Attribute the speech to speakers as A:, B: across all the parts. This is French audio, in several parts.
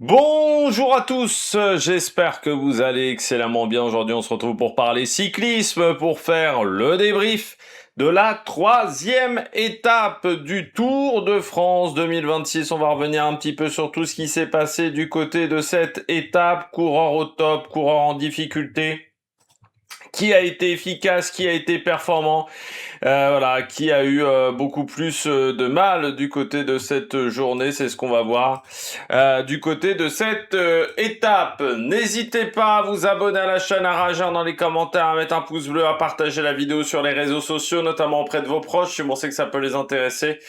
A: Bonjour à tous, j'espère que vous allez excellemment bien. Aujourd'hui, on se retrouve pour parler cyclisme, pour faire le débrief de la troisième étape du Tour de France 2026. On va revenir un petit peu sur tout ce qui s'est passé du côté de cette étape. Coureur au top, coureur en difficulté. Qui a été efficace, qui a été performant, voilà, qui a eu beaucoup plus de mal du côté de cette journée, c'est ce qu'on va voir du côté de cette étape. N'hésitez pas à vous abonner à la chaîne, à réagir dans les commentaires, à mettre un pouce bleu, à partager la vidéo sur les réseaux sociaux, notamment auprès de vos proches, si vous pensez que ça peut les intéresser.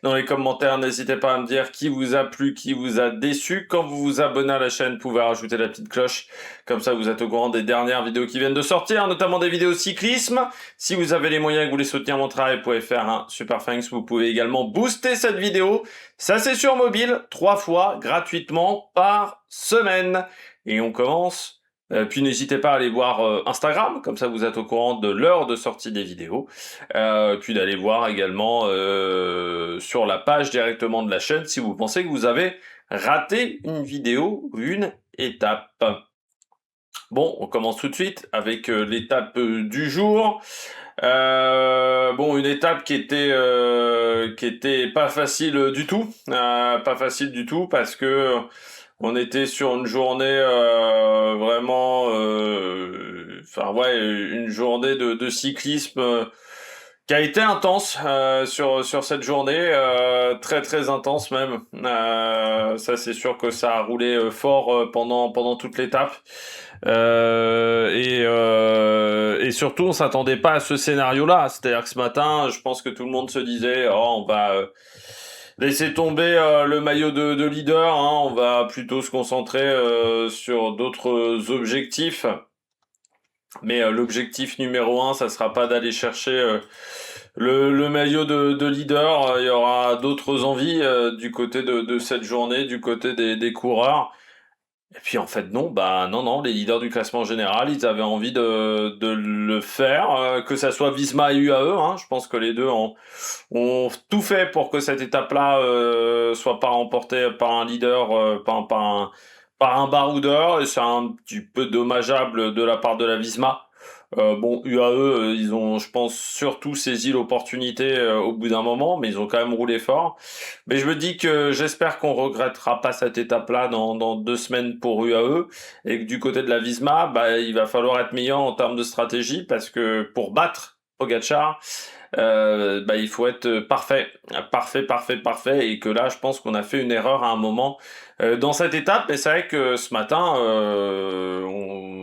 A: Dans les commentaires, n'hésitez pas à me dire qui vous a plu, qui vous a déçu. Quand vous vous abonnez à la chaîne, vous pouvez rajouter la petite cloche, comme ça vous êtes au courant des dernières vidéos qui viennent de sortir, notamment des vidéos cyclisme. Si vous avez les moyens et que vous voulez soutenir mon travail, vous pouvez faire un super thanks. Vous pouvez également booster cette vidéo. Ça, c'est sur mobile, 3 fois gratuitement par semaine. Et on commence. Puis n'hésitez pas à aller voir Instagram, comme ça vous êtes au courant de l'heure de sortie des vidéos. Puis d'aller voir également sur la page directement de la chaîne si vous pensez que vous avez raté une vidéo ou une étape. Bon, on commence tout de suite avec l'étape du jour. Bon, une étape qui était pas facile du tout, pas facile du tout parce que on était sur une journée vraiment, enfin ouais, une journée de cyclisme qui a été intense sur cette journée, très très intense même. Ça c'est sûr que ça a roulé fort pendant toute l'étape. Et surtout, on s'attendait pas à ce scénario-là. C'est-à-dire que ce matin, je pense que tout le monde se disait, oh, on va laisser tomber le maillot de leader, hein, on va plutôt se concentrer sur d'autres objectifs. Mais l'objectif numéro un, ça sera pas d'aller chercher le maillot de leader. Il y aura d'autres envies du côté de cette journée, du côté des coureurs. Et puis en fait non, bah non, les leaders du classement général, ils avaient envie de le faire, que ça soit Visma et UAE, hein, je pense que les deux ont tout fait pour que cette étape-là soit pas remportée par un leader, par un baroudeur, et c'est un petit peu dommageable de la part de la Visma. Bon, UAE, ils ont, je pense, surtout saisi l'opportunité au bout d'un moment, mais ils ont quand même roulé fort. Mais je me dis que j'espère qu'on regrettera pas cette étape-là dans 2 semaines pour UAE, et que du côté de la Visma, bah, il va falloir être meilleur en termes de stratégie, parce que pour battre Pogacar, bah, il faut être parfait, et que là, je pense qu'on a fait une erreur à un moment dans cette étape. Et c'est vrai que ce matin,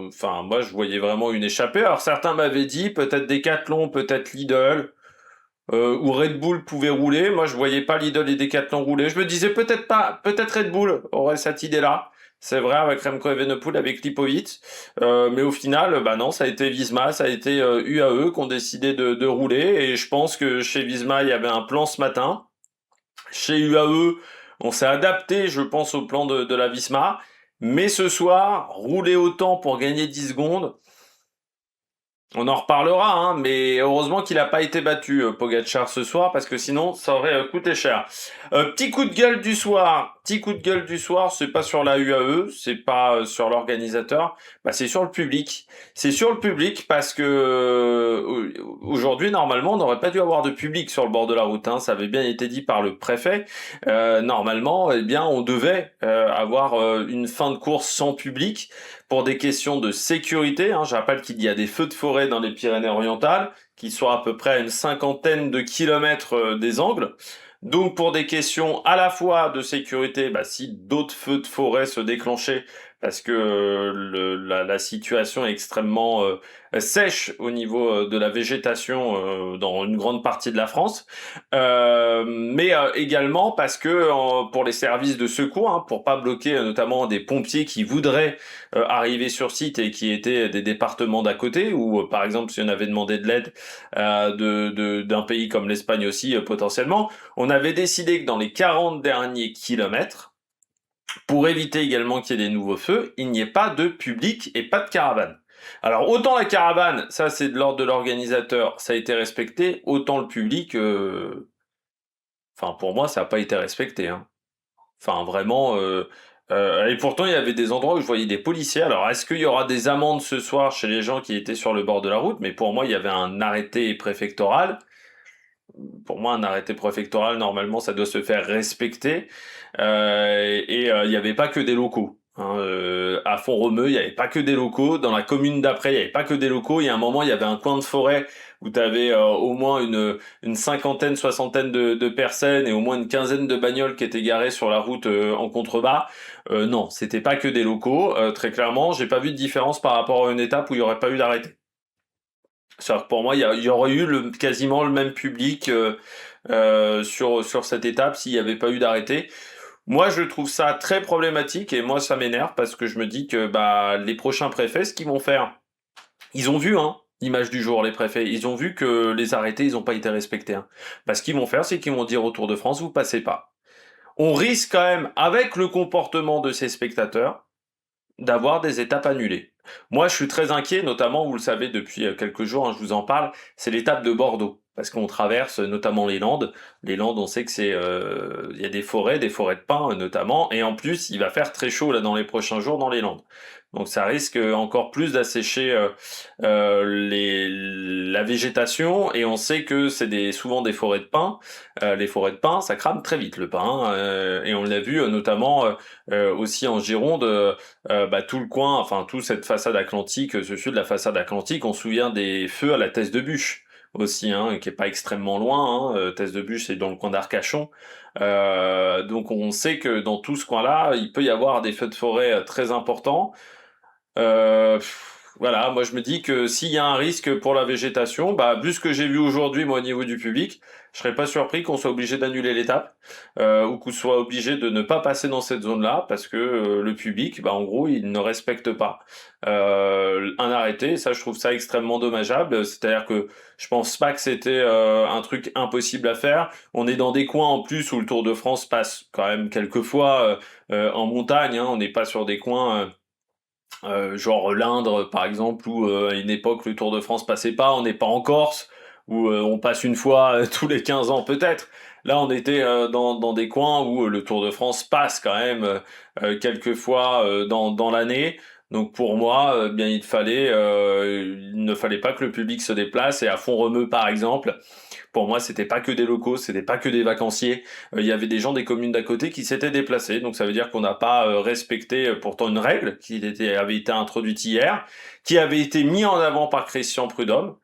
A: enfin, moi, je voyais vraiment une échappée. Alors certains m'avaient dit peut-être Decathlon, peut-être Lidl. Où Red Bull pouvait rouler. Moi, je voyais pas Lidl et Decathlon rouler. Je me disais peut-être pas, peut-être Red Bull aurait cette idée-là. C'est vrai, avec Remco Evenepoel, avec Lipovic. Mais au final, bah non, ça a été Visma, ça a été UAE qui ont décidé de rouler. Et je pense que chez Visma, il y avait un plan ce matin. Chez UAE, on s'est adapté, je pense, au plan de la Visma. Mais ce soir, rouler autant pour gagner 10 secondes, on en reparlera, hein, mais heureusement qu'il n'a pas été battu, Pogacar, ce soir, parce que sinon, ça aurait coûté cher. Petit coup de gueule du soir. Petit coup de gueule du soir, c'est pas sur la UAE, c'est pas sur l'organisateur, bah c'est sur le public. C'est sur le public parce que aujourd'hui, normalement, on n'aurait pas dû avoir de public sur le bord de la route. Hein, ça avait bien été dit par le préfet. Normalement, eh bien, on devait avoir une fin de course sans public pour des questions de sécurité. Hein. Je rappelle qu'il y a des feux de forêt dans les Pyrénées-Orientales, qui sont à peu près à une cinquantaine de kilomètres des Angles. Donc pour des questions à la fois de sécurité, bah, si d'autres feux de forêt se déclenchaient, parce que la situation est extrêmement sèche au niveau de la végétation dans une grande partie de la France, mais également parce que pour les services de secours, hein, pour pas bloquer notamment des pompiers qui voudraient arriver sur site et qui étaient des départements d'à côté, ou par exemple si on avait demandé de l'aide d'un pays comme l'Espagne aussi potentiellement, on avait décidé que dans les 40 derniers kilomètres, pour éviter également qu'il y ait des nouveaux feux, il n'y ait pas de public et pas de caravane. Alors autant la caravane, ça c'est de l'ordre de l'organisateur, ça a été respecté, autant le public, enfin pour moi ça n'a pas été respecté. Hein. Enfin vraiment, Et pourtant, il y avait des endroits où je voyais des policiers. Alors, est-ce qu'il y aura des amendes ce soir chez les gens qui étaient sur le bord de la route? Mais pour moi, il y avait un arrêté préfectoral. Pour moi, un arrêté préfectoral, normalement, ça doit se faire respecter. Il n'y avait pas que des locaux. Hein, à Font-Romeu, il n'y avait pas que des locaux. Dans la commune d'après, il n'y avait pas que des locaux. Il y a un moment, il y avait un coin de forêt où tu avais au moins une cinquantaine, soixantaine de personnes et au moins une quinzaine de bagnoles qui étaient garées sur la route en contrebas. Non, c'était pas que des locaux. Très clairement, j'ai pas vu de différence par rapport à une étape où il n'y aurait pas eu d'arrêté. C'est-à-dire que pour moi, il y aurait eu quasiment le même public sur cette étape s'il n'y avait pas eu d'arrêté. Moi, je trouve ça très problématique et moi, ça m'énerve parce que je me dis que bah, les prochains préfets, ce qu'ils vont faire, ils ont vu l'image du jour, les préfets, ils ont vu que les arrêtés, ils n'ont pas été respectés. Hein. Bah, ce qu'ils vont faire, c'est qu'ils vont dire au Tour de France, vous passez pas. On risque quand même, avec le comportement de ces spectateurs, d'avoir des étapes annulées. Moi, je suis très inquiet, notamment, vous le savez, depuis quelques jours, je vous en parle, c'est l'étape de Bordeaux. Parce qu'on traverse notamment les Landes. Les Landes, on sait que il y a des forêts de pins notamment, et en plus, il va faire très chaud là dans les prochains jours dans les Landes. Donc ça risque encore plus d'assécher la végétation, et on sait que c'est souvent des forêts de pins. Les forêts de pins, ça crame très vite le pin, et on l'a vu notamment aussi en Gironde. Tout le coin, enfin toute cette façade atlantique, ce sud de la façade atlantique, on se souvient des feux à la Thèse de Buch aussi, qui est pas extrêmement loin. Thèse de Buch, c'est dans le coin d'Arcachon. Donc on sait que dans tout ce coin-là, il peut y avoir des feux de forêt très importants. Voilà, moi je me dis que s'il y a un risque pour la végétation, bah vu ce que j'ai vu aujourd'hui moi au niveau du public, je serais pas surpris qu'on soit obligé d'annuler l'étape ou qu'on soit obligé de ne pas passer dans cette zone-là parce que le public, bah en gros, il ne respecte pas un arrêté. Et ça, je trouve ça extrêmement dommageable. C'est-à-dire que je pense pas que c'était un truc impossible à faire. On est dans des coins en plus où le Tour de France passe quand même quelques fois en montagne. On n'est pas sur des coins genre l'Indre par exemple où à une époque le Tour de France passait pas, on n'est pas en Corse où on passe une fois tous les 15 ans peut-être. Là on était dans des coins où le Tour de France passe quand même quelques fois dans l'année. Donc pour moi, bien il ne fallait pas que le public se déplace et à Font-Romeu par exemple. Pour moi, c'était pas que des locaux, c'était pas que des vacanciers. Il y avait des gens des communes d'à côté qui s'étaient déplacés. Donc ça veut dire qu'on n'a pas respecté pourtant une règle avait été introduite hier, qui avait été mise en avant par Christian Prudhomme.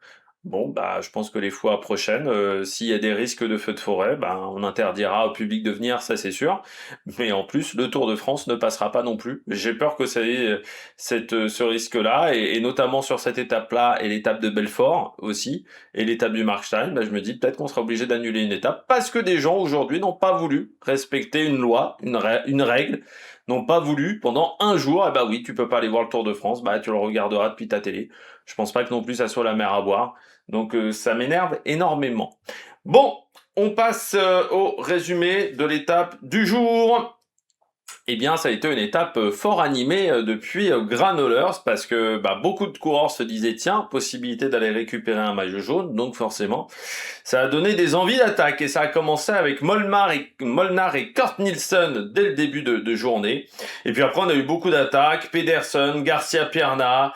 A: Bon, bah, je pense que les fois prochaines, s'il y a des risques de feux de forêt, bah, on interdira au public de venir, ça c'est sûr. Mais en plus, le Tour de France ne passera pas non plus. J'ai peur que ça ait ce risque-là, et notamment sur cette étape-là et l'étape de Belfort aussi, et l'étape du Markstein, bah, je me dis peut-être qu'on sera obligé d'annuler une étape parce que des gens aujourd'hui n'ont pas voulu respecter une loi, une règle, n'ont pas voulu pendant un jour. Et bah oui, tu peux pas aller voir le Tour de France, bah tu le regarderas depuis ta télé. Je pense pas que non plus ça soit la mer à boire. Donc ça m'énerve énormément. Bon, on passe au résumé de l'étape du jour. Eh bien, ça a été une étape fort animée depuis Granollers parce que beaucoup de coureurs se disaient tiens, possibilité d'aller récupérer un maillot jaune, donc forcément, ça a donné des envies d'attaque et ça a commencé avec Molnar et Kurt Nielsen dès le début de journée. Et puis après, on a eu beaucoup d'attaques, Pedersen, Garcia Pierna,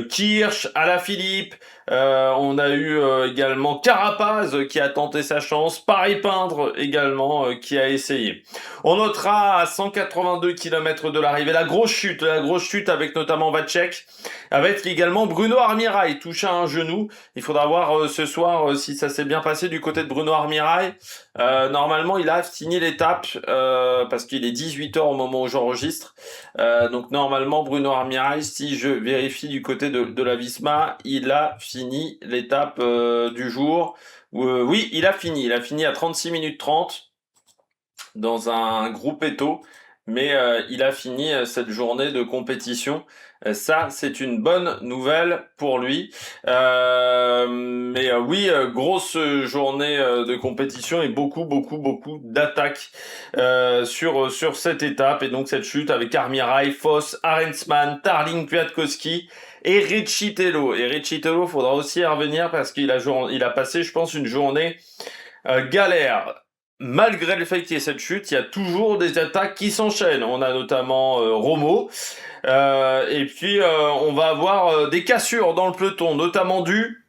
A: Kirsch, Alaphilippe, on a eu également Carapaz qui a tenté sa chance, Paris Pindre également qui a essayé. On notera à 182 km de l'arrivée la grosse chute avec notamment Vacek, avec également Bruno Armirail touché à un genou. Il faudra voir ce soir si ça s'est bien passé du côté de Bruno Armirail. Normalement, il a fini l'étape parce qu'il est 18h au moment où j'enregistre. Donc normalement, Bruno Armirail, si je vérifie du côté de la Visma, il a fini l'étape du jour. Oui, il a fini. Il a fini à 36 minutes 30 dans un groupe Eto, mais il a fini cette journée de compétition. Ça, c'est une bonne nouvelle pour lui. Oui, grosse journée de compétition et beaucoup d'attaques sur cette étape. Et donc cette chute avec Armirail, Foss, Arensman, Tarling, Kwiatkowski et Riccitello. Et Riccitello, faudra aussi y revenir parce qu'il a passé, je pense, une journée galère. malgré le fait qu'il y ait cette chute, il y a toujours des attaques qui s'enchaînent. On a notamment Romo, et puis on va avoir des cassures dans le peloton, notamment dues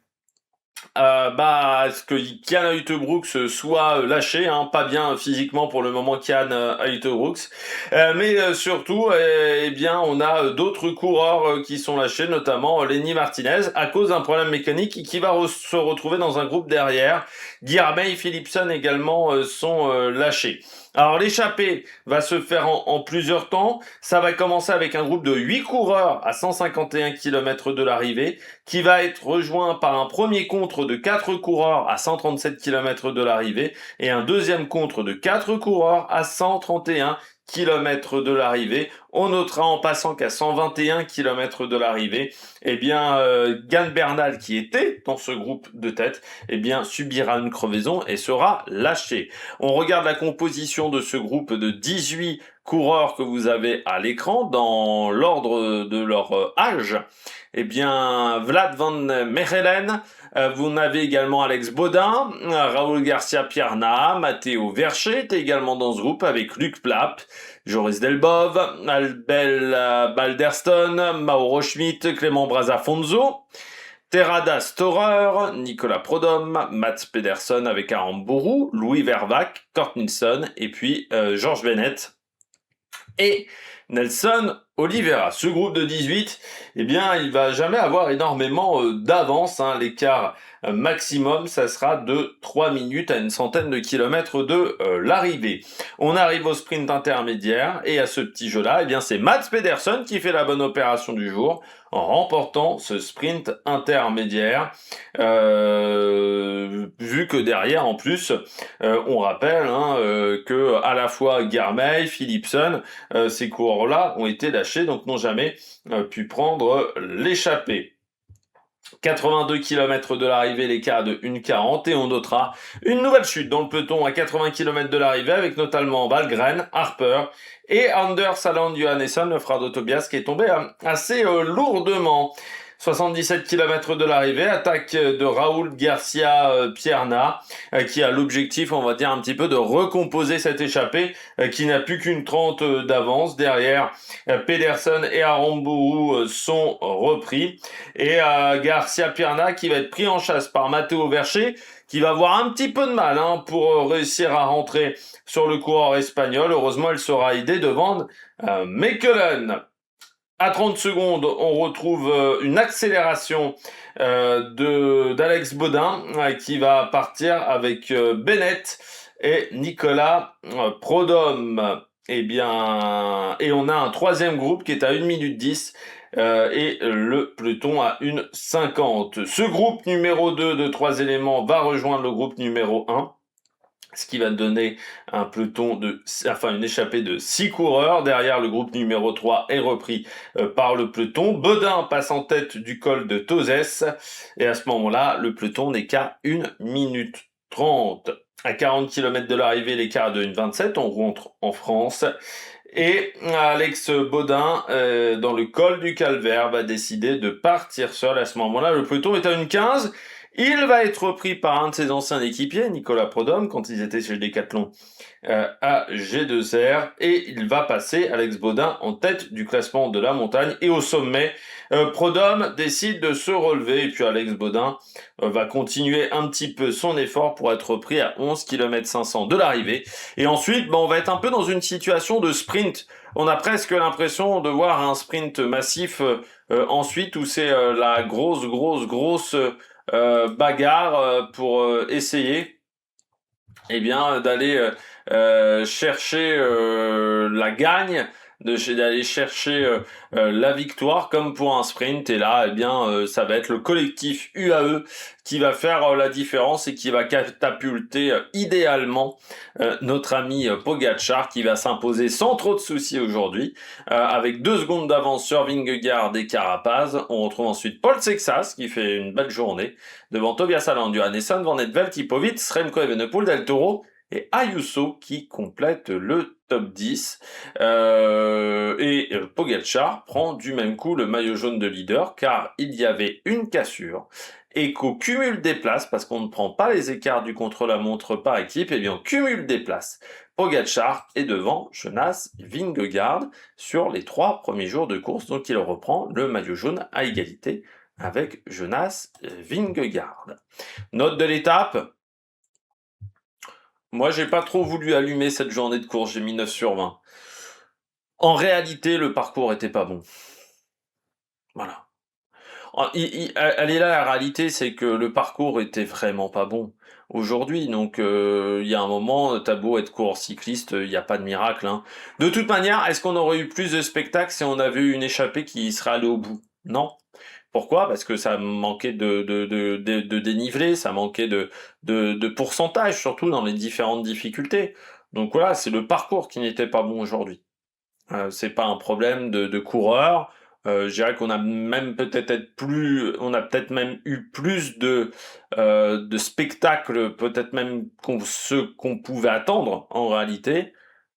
A: à ce que Kian Utebrooks soit lâché, hein, pas bien physiquement pour le moment Kian Utebrooks, mais surtout, eh bien, on a d'autres coureurs qui sont lâchés, notamment Lenny Martinez, à cause d'un problème mécanique qui va se retrouver dans un groupe derrière. Guillermet et Philipson également sont lâchés. Alors l'échappée va se faire en plusieurs temps. Ça va commencer avec un groupe de 8 coureurs à 151 km de l'arrivée, qui va être rejoint par un premier contre de 4 coureurs à 137 km de l'arrivée et un deuxième contre de 4 coureurs à 131 km de l'arrivée. On notera en passant qu'à 121 km de l'arrivée, eh bien, Gan Bernal, qui était dans ce groupe de tête, eh bien, subira une crevaison et sera lâché. On regarde la composition de ce groupe de 18 coureurs que vous avez à l'écran dans l'ordre de leur âge. Eh bien, Vlad van Mechelen, vous avez également Alex Baudin, Raoul Garcia Pierna, Matteo Verchet est également dans ce groupe avec Luc Plapp, Joris Delbov, Albel Balderston, Mauro Schmidt, Clément Brazafonzo, Terrada Storer, Nicolas Prodhomme, Mats Pedersen avec Aramburu, Louis Vervac, Kurt Nilsson et puis Georges Bennett et Nelson Oliveira. Ce groupe de 18, eh bien, il va jamais avoir énormément d'avance, hein. L'écart maximum, ça sera de 3 minutes à une centaine de kilomètres de l'arrivée. On arrive au sprint intermédiaire et à ce petit jeu-là, eh bien, c'est Mats Pedersen qui fait la bonne opération du jour en remportant ce sprint intermédiaire, vu que derrière, en plus, on rappelle que à la fois Guillermet, Philipson, ces coureurs-là ont été lâchés, donc n'ont jamais pu prendre l'échappée. 82 km de l'arrivée, l'écart de 1,40 et on notera une nouvelle chute dans le peloton à 80 km de l'arrivée avec notamment Valgren, Harper et Anders Alland Johannesson, le frère de Tobias, qui est tombé assez lourdement. 77 km de l'arrivée, attaque de Raoul Garcia Pierna, qui a l'objectif, on va dire, un petit peu de recomposer cette échappée, qui n'a plus qu'une 30 d'avance. Derrière, Pedersen et Aramburu sont repris. Et Garcia Pierna qui va être pris en chasse par Matteo Verchet, qui va avoir un petit peu de mal pour réussir à rentrer sur le coureur espagnol. Heureusement, il sera aidé devant Mechelen. À 30 secondes, on retrouve une accélération d'Alex Baudin qui va partir avec Bennett et Nicolas Prodhomme. Eh bien, et on a un troisième groupe qui est à 1 minute 10 et le peloton à 1,50. Ce groupe numéro 2 de 3 éléments va rejoindre le groupe numéro 1. Ce qui va donner un peloton une échappée de 6 coureurs. Derrière, le groupe numéro 3 est repris par le peloton. Baudin passe en tête du col de Tozès. Et à ce moment-là, le peloton n'est qu'à 1 minute 30. À 40 km de l'arrivée, l'écart de 1,27. On rentre en France. Et Alex Baudin, dans le col du Calvaire, va décider de partir seul. À ce moment-là, le peloton est à 1,15. Il va être repris par un de ses anciens équipiers, Nicolas Prodhomme, quand ils étaient chez Decathlon à G2R, et il va passer Alex Baudin en tête du classement de la montagne. Et au sommet, Prodhomme décide de se relever, et puis Alex Baudin va continuer un petit peu son effort pour être repris à 11 km 500 de l'arrivée. Et ensuite, on va être un peu dans une situation de sprint. On a presque l'impression de voir un sprint massif ensuite, où c'est la grosse bagarre pour essayer d'aller chercher la gagne, d'aller chercher la victoire comme pour un sprint. Et là, ça va être le collectif UAE qui va faire la différence et qui va catapulter idéalement notre ami Pogačar, qui va s'imposer sans trop de soucis aujourd'hui, avec 2 secondes d'avance sur Vingegaard et Carapaz. On retrouve ensuite Paul Sexas qui fait une belle journée devant Tobias Alland, Johannesson, Van Aert, Tipovic, Remco Evenepoel, Del Toro et Ayuso qui complète le top 10. Pogačar prend du même coup le maillot jaune de leader car il y avait une cassure et qu'au cumul des places, parce qu'on ne prend pas les écarts du contre-la-montre par équipe, et bien on cumule des places. Pogačar est devant Jonas Vingegaard sur les 3 premiers jours de course, donc il reprend le maillot jaune à égalité avec Jonas Vingegaard. Note de l'étape. Moi, j'ai pas trop voulu allumer cette journée de course, j'ai mis 9 sur 20. En réalité, le parcours était pas bon. Voilà. Elle est là, la réalité, c'est que le parcours était vraiment pas bon aujourd'hui. Donc, il y a un moment, t'as beau être coureur cycliste, il n'y a pas de miracle. Hein. De toute manière, est-ce qu'on aurait eu plus de spectacles si on avait eu une échappée qui serait allée au bout? Non. Pourquoi? Parce que ça manquait de dénivelé, ça manquait de pourcentage, surtout dans les différentes difficultés. Donc voilà, c'est le parcours qui n'était pas bon aujourd'hui. C'est pas un problème de coureur. Je dirais qu'on a même on a peut-être même eu plus de spectacles, peut-être même ce qu'on pouvait attendre en réalité.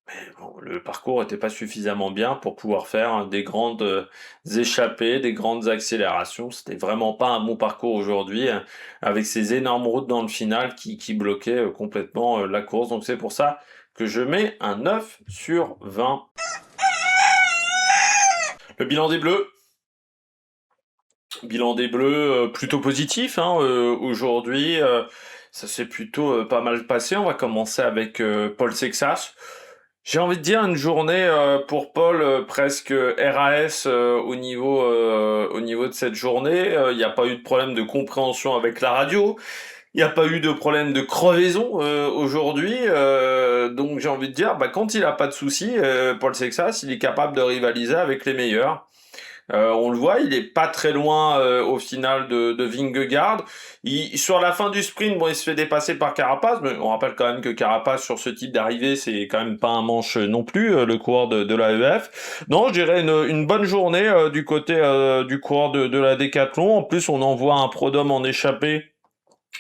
A: Mais bon, le parcours était pas suffisamment bien pour pouvoir faire des grandes échappées, des grandes accélérations. C'était vraiment pas un bon parcours aujourd'hui, avec ces énormes routes dans le final qui bloquaient complètement la course. Donc c'est pour ça que je mets un 9 sur 20. Le bilan des Bleus. Bilan des Bleus plutôt positif hein, aujourd'hui. Ça s'est plutôt pas mal passé. On va commencer avec Paul Sexas. J'ai envie de dire une journée pour Paul presque RAS au niveau de cette journée. Il n'y a pas eu de problème de compréhension avec la radio. Il n'y a pas eu de problème de crevaison aujourd'hui. Donc j'ai envie de dire, bah, quand il n'a pas de soucis, Paul Sexas, il est capable de rivaliser avec les meilleurs. On le voit, il est pas très loin au final de Vingegaard. Sur la fin du sprint, bon, il se fait dépasser par Carapaz, mais on rappelle quand même que Carapaz sur ce type d'arrivée, c'est quand même pas un manche non plus, le coureur de l'AEF. Non, je dirais une bonne journée du côté du coureur de la Décathlon. En plus, on envoie un Prodhomme en échappée.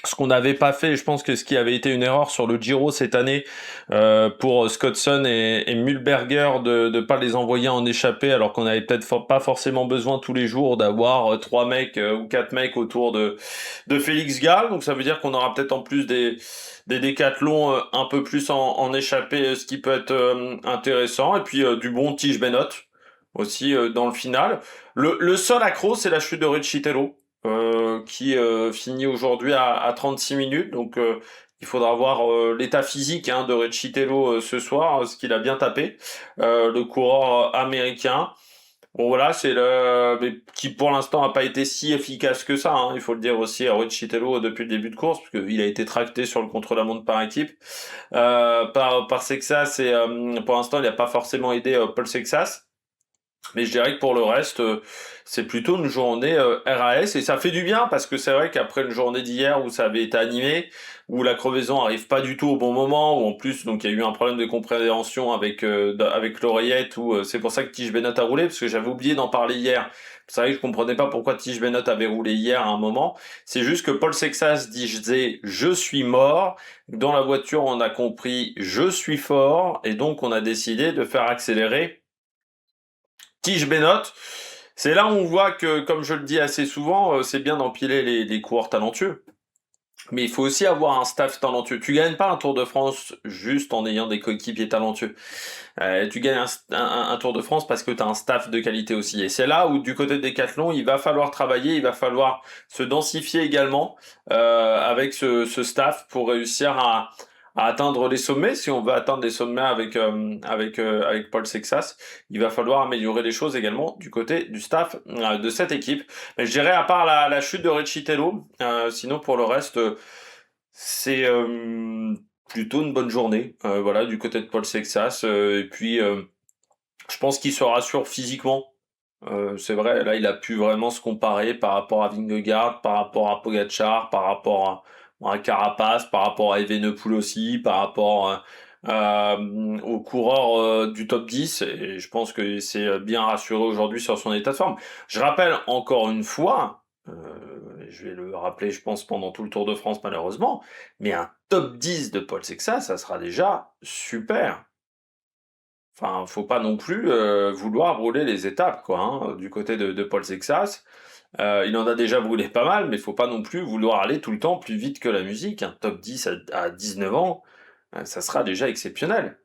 A: Ce qu'on n'avait pas fait, je pense que ce qui avait été une erreur sur le Giro cette année pour Scottson et Mühlberger de pas les envoyer en échappée alors qu'on avait peut-être pas forcément besoin tous les jours d'avoir 3 mecs ou 4 mecs autour de Félix Gall. Donc ça veut dire qu'on aura peut-être en plus des décathlons un peu plus en échappée, ce qui peut être intéressant. Et puis du bon Tige Bennett aussi dans le final. Le seul accro, c'est la chute de Riccitello qui finit aujourd'hui à 36 minutes. Donc il faudra voir l'état physique hein, de Riccitello ce soir, ce qu'il a bien tapé, le coureur américain. Bon voilà, c'est mais qui pour l'instant n'a pas été si efficace que ça. Hein, il faut le dire aussi à Riccitello depuis le début de course, parce qu'il a été tracté sur le contre-la-montre par équipe par Sexas et pour l'instant il n'a pas forcément aidé Paul Sexas. Mais je dirais que pour le reste, c'est plutôt une journée RAS et ça fait du bien parce que c'est vrai qu'après une journée d'hier où ça avait été animé, où la crevaison arrive pas du tout au bon moment, où en plus donc il y a eu un problème de compréhension avec l'oreillette, où c'est pour ça que Tige Bennett a roulé parce que j'avais oublié d'en parler hier. C'est vrai que je comprenais pas pourquoi Tige Bennett avait roulé hier à un moment. C'est juste que Paul Sexas disait je suis mort. Dans la voiture on a compris je suis fort et donc on a décidé de faire accélérer Tige Bennett. C'est là où on voit que, comme je le dis assez souvent, c'est bien d'empiler les coureurs talentueux. Mais il faut aussi avoir un staff talentueux. Tu gagnes pas un Tour de France juste en ayant des coéquipiers talentueux. Tu gagnes un Tour de France parce que tu as un staff de qualité aussi. Et c'est là où du côté des Decathlon, il va falloir travailler, il va falloir se densifier également avec ce staff pour réussir à atteindre les sommets. Si on veut atteindre les sommets avec Paul Sexas, il va falloir améliorer les choses également du côté du staff de cette équipe. Mais je dirais à part la chute de Riccitello, sinon pour le reste, c'est plutôt une bonne journée. Voilà, du côté de Paul Sexas. Et puis, je pense qu'il se rassure physiquement. C'est vrai, là, il a pu vraiment se comparer par rapport à Vingegaard, par rapport à Pogačar, par rapport à Carapaz, par rapport à Evenepoel aussi, par rapport aux coureurs du top 10. Et je pense que c'est bien rassuré aujourd'hui sur son état de forme. Je rappelle encore une fois, je vais le rappeler, je pense, pendant tout le Tour de France, malheureusement, mais un top 10 de Paul Sexas, ça sera déjà super. Enfin, faut pas non plus vouloir brûler les étapes, quoi, hein, du côté de Paul Sexas. Il en a déjà brûlé pas mal, mais faut pas non plus vouloir aller tout le temps plus vite que la musique. Un top 10 à 19 ans, ça sera déjà exceptionnel.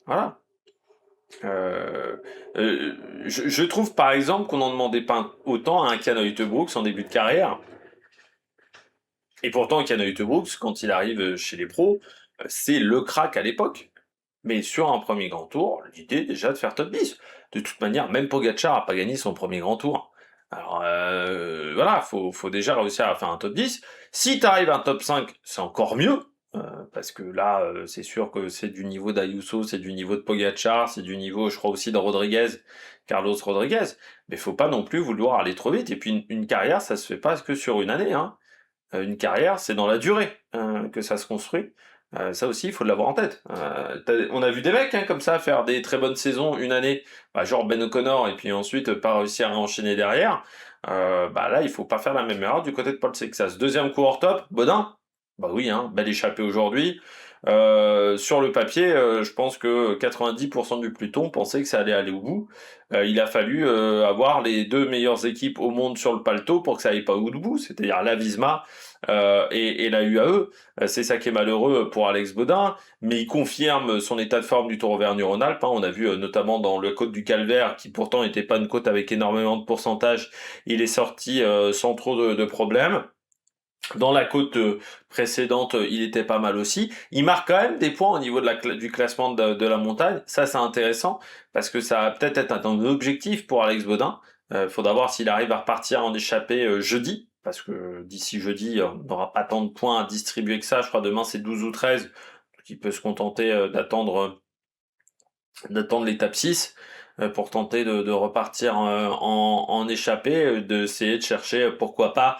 A: Voilà. Euh, je trouve par exemple qu'on n'en demandait pas autant à un Canoë Brooks en début de carrière. Et pourtant, Canoë Brooks, quand il arrive chez les pros, c'est le crack à l'époque. Mais sur un premier grand tour, l'idée déjà de faire top 10. De toute manière, même Pogacar a pas gagné son premier grand tour. Alors voilà, faut déjà réussir à faire un top 10. Si tu arrives à un top 5, c'est encore mieux. Parce que là, c'est sûr que c'est du niveau d'Ayuso, c'est du niveau de Pogacar, c'est du niveau, je crois aussi de Rodriguez, Carlos Rodriguez. Mais faut pas non plus vouloir aller trop vite. Et puis une carrière, ça se fait pas que sur une année, hein. Une carrière, c'est dans la durée que ça se construit. Ça aussi, il faut l'avoir en tête. On a vu des mecs comme ça faire des très bonnes saisons une année, genre Ben O'Connor, et puis ensuite pas réussir à enchaîner derrière. Là, il faut pas faire la même erreur du côté de Paul Sexas. Deuxième coureur top, Bodin. Bah oui, belle échappée aujourd'hui. Sur le papier, je pense que 90% du peloton pensait que ça allait aller au bout. Il a fallu avoir les deux meilleures équipes au monde sur le paletot pour que ça aille pas au bout, c'est-à-dire la Visma et la UAE. C'est ça qui est malheureux pour Alex Bodin, mais il confirme son état de forme du Tour Auvergne-Rhône-Alpes. On a vu notamment dans le côte du Calvaire, qui pourtant n'était pas une côte avec énormément de pourcentage, il est sorti sans trop de problèmes. Dans la côte précédente, il était pas mal aussi. Il marque quand même des points au niveau du classement de la montagne. Ça, c'est intéressant parce que ça va peut-être être un objectif pour Alex Bodin. Faudra voir s'il arrive à repartir en échappée jeudi, parce que d'ici jeudi, on n'aura pas tant de points à distribuer que ça. Je crois demain c'est 12 ou 13. Donc il peut se contenter d'attendre l'étape 6 pour tenter de repartir en échappée, d'essayer de chercher pourquoi pas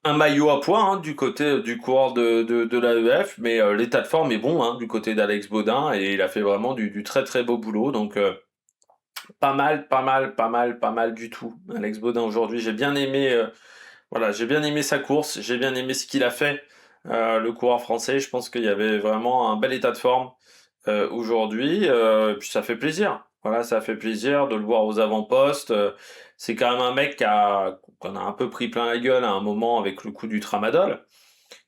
A: un maillot à poids du côté du coureur de l'AEF, mais l'état de forme est bon du côté d'Alex Bodin et il a fait vraiment du très très beau boulot, donc pas mal, pas mal, pas mal, pas mal du tout. Alex Bodin aujourd'hui, j'ai bien aimé, voilà, j'ai bien aimé sa course, j'ai bien aimé ce qu'il a fait, le coureur français. Je pense qu'il y avait vraiment un bel état de forme aujourd'hui, puis ça fait plaisir. Voilà, ça fait plaisir de le voir aux avant-postes. C'est quand même un mec qu'on a un peu pris plein la gueule à un moment avec le coup du tramadol,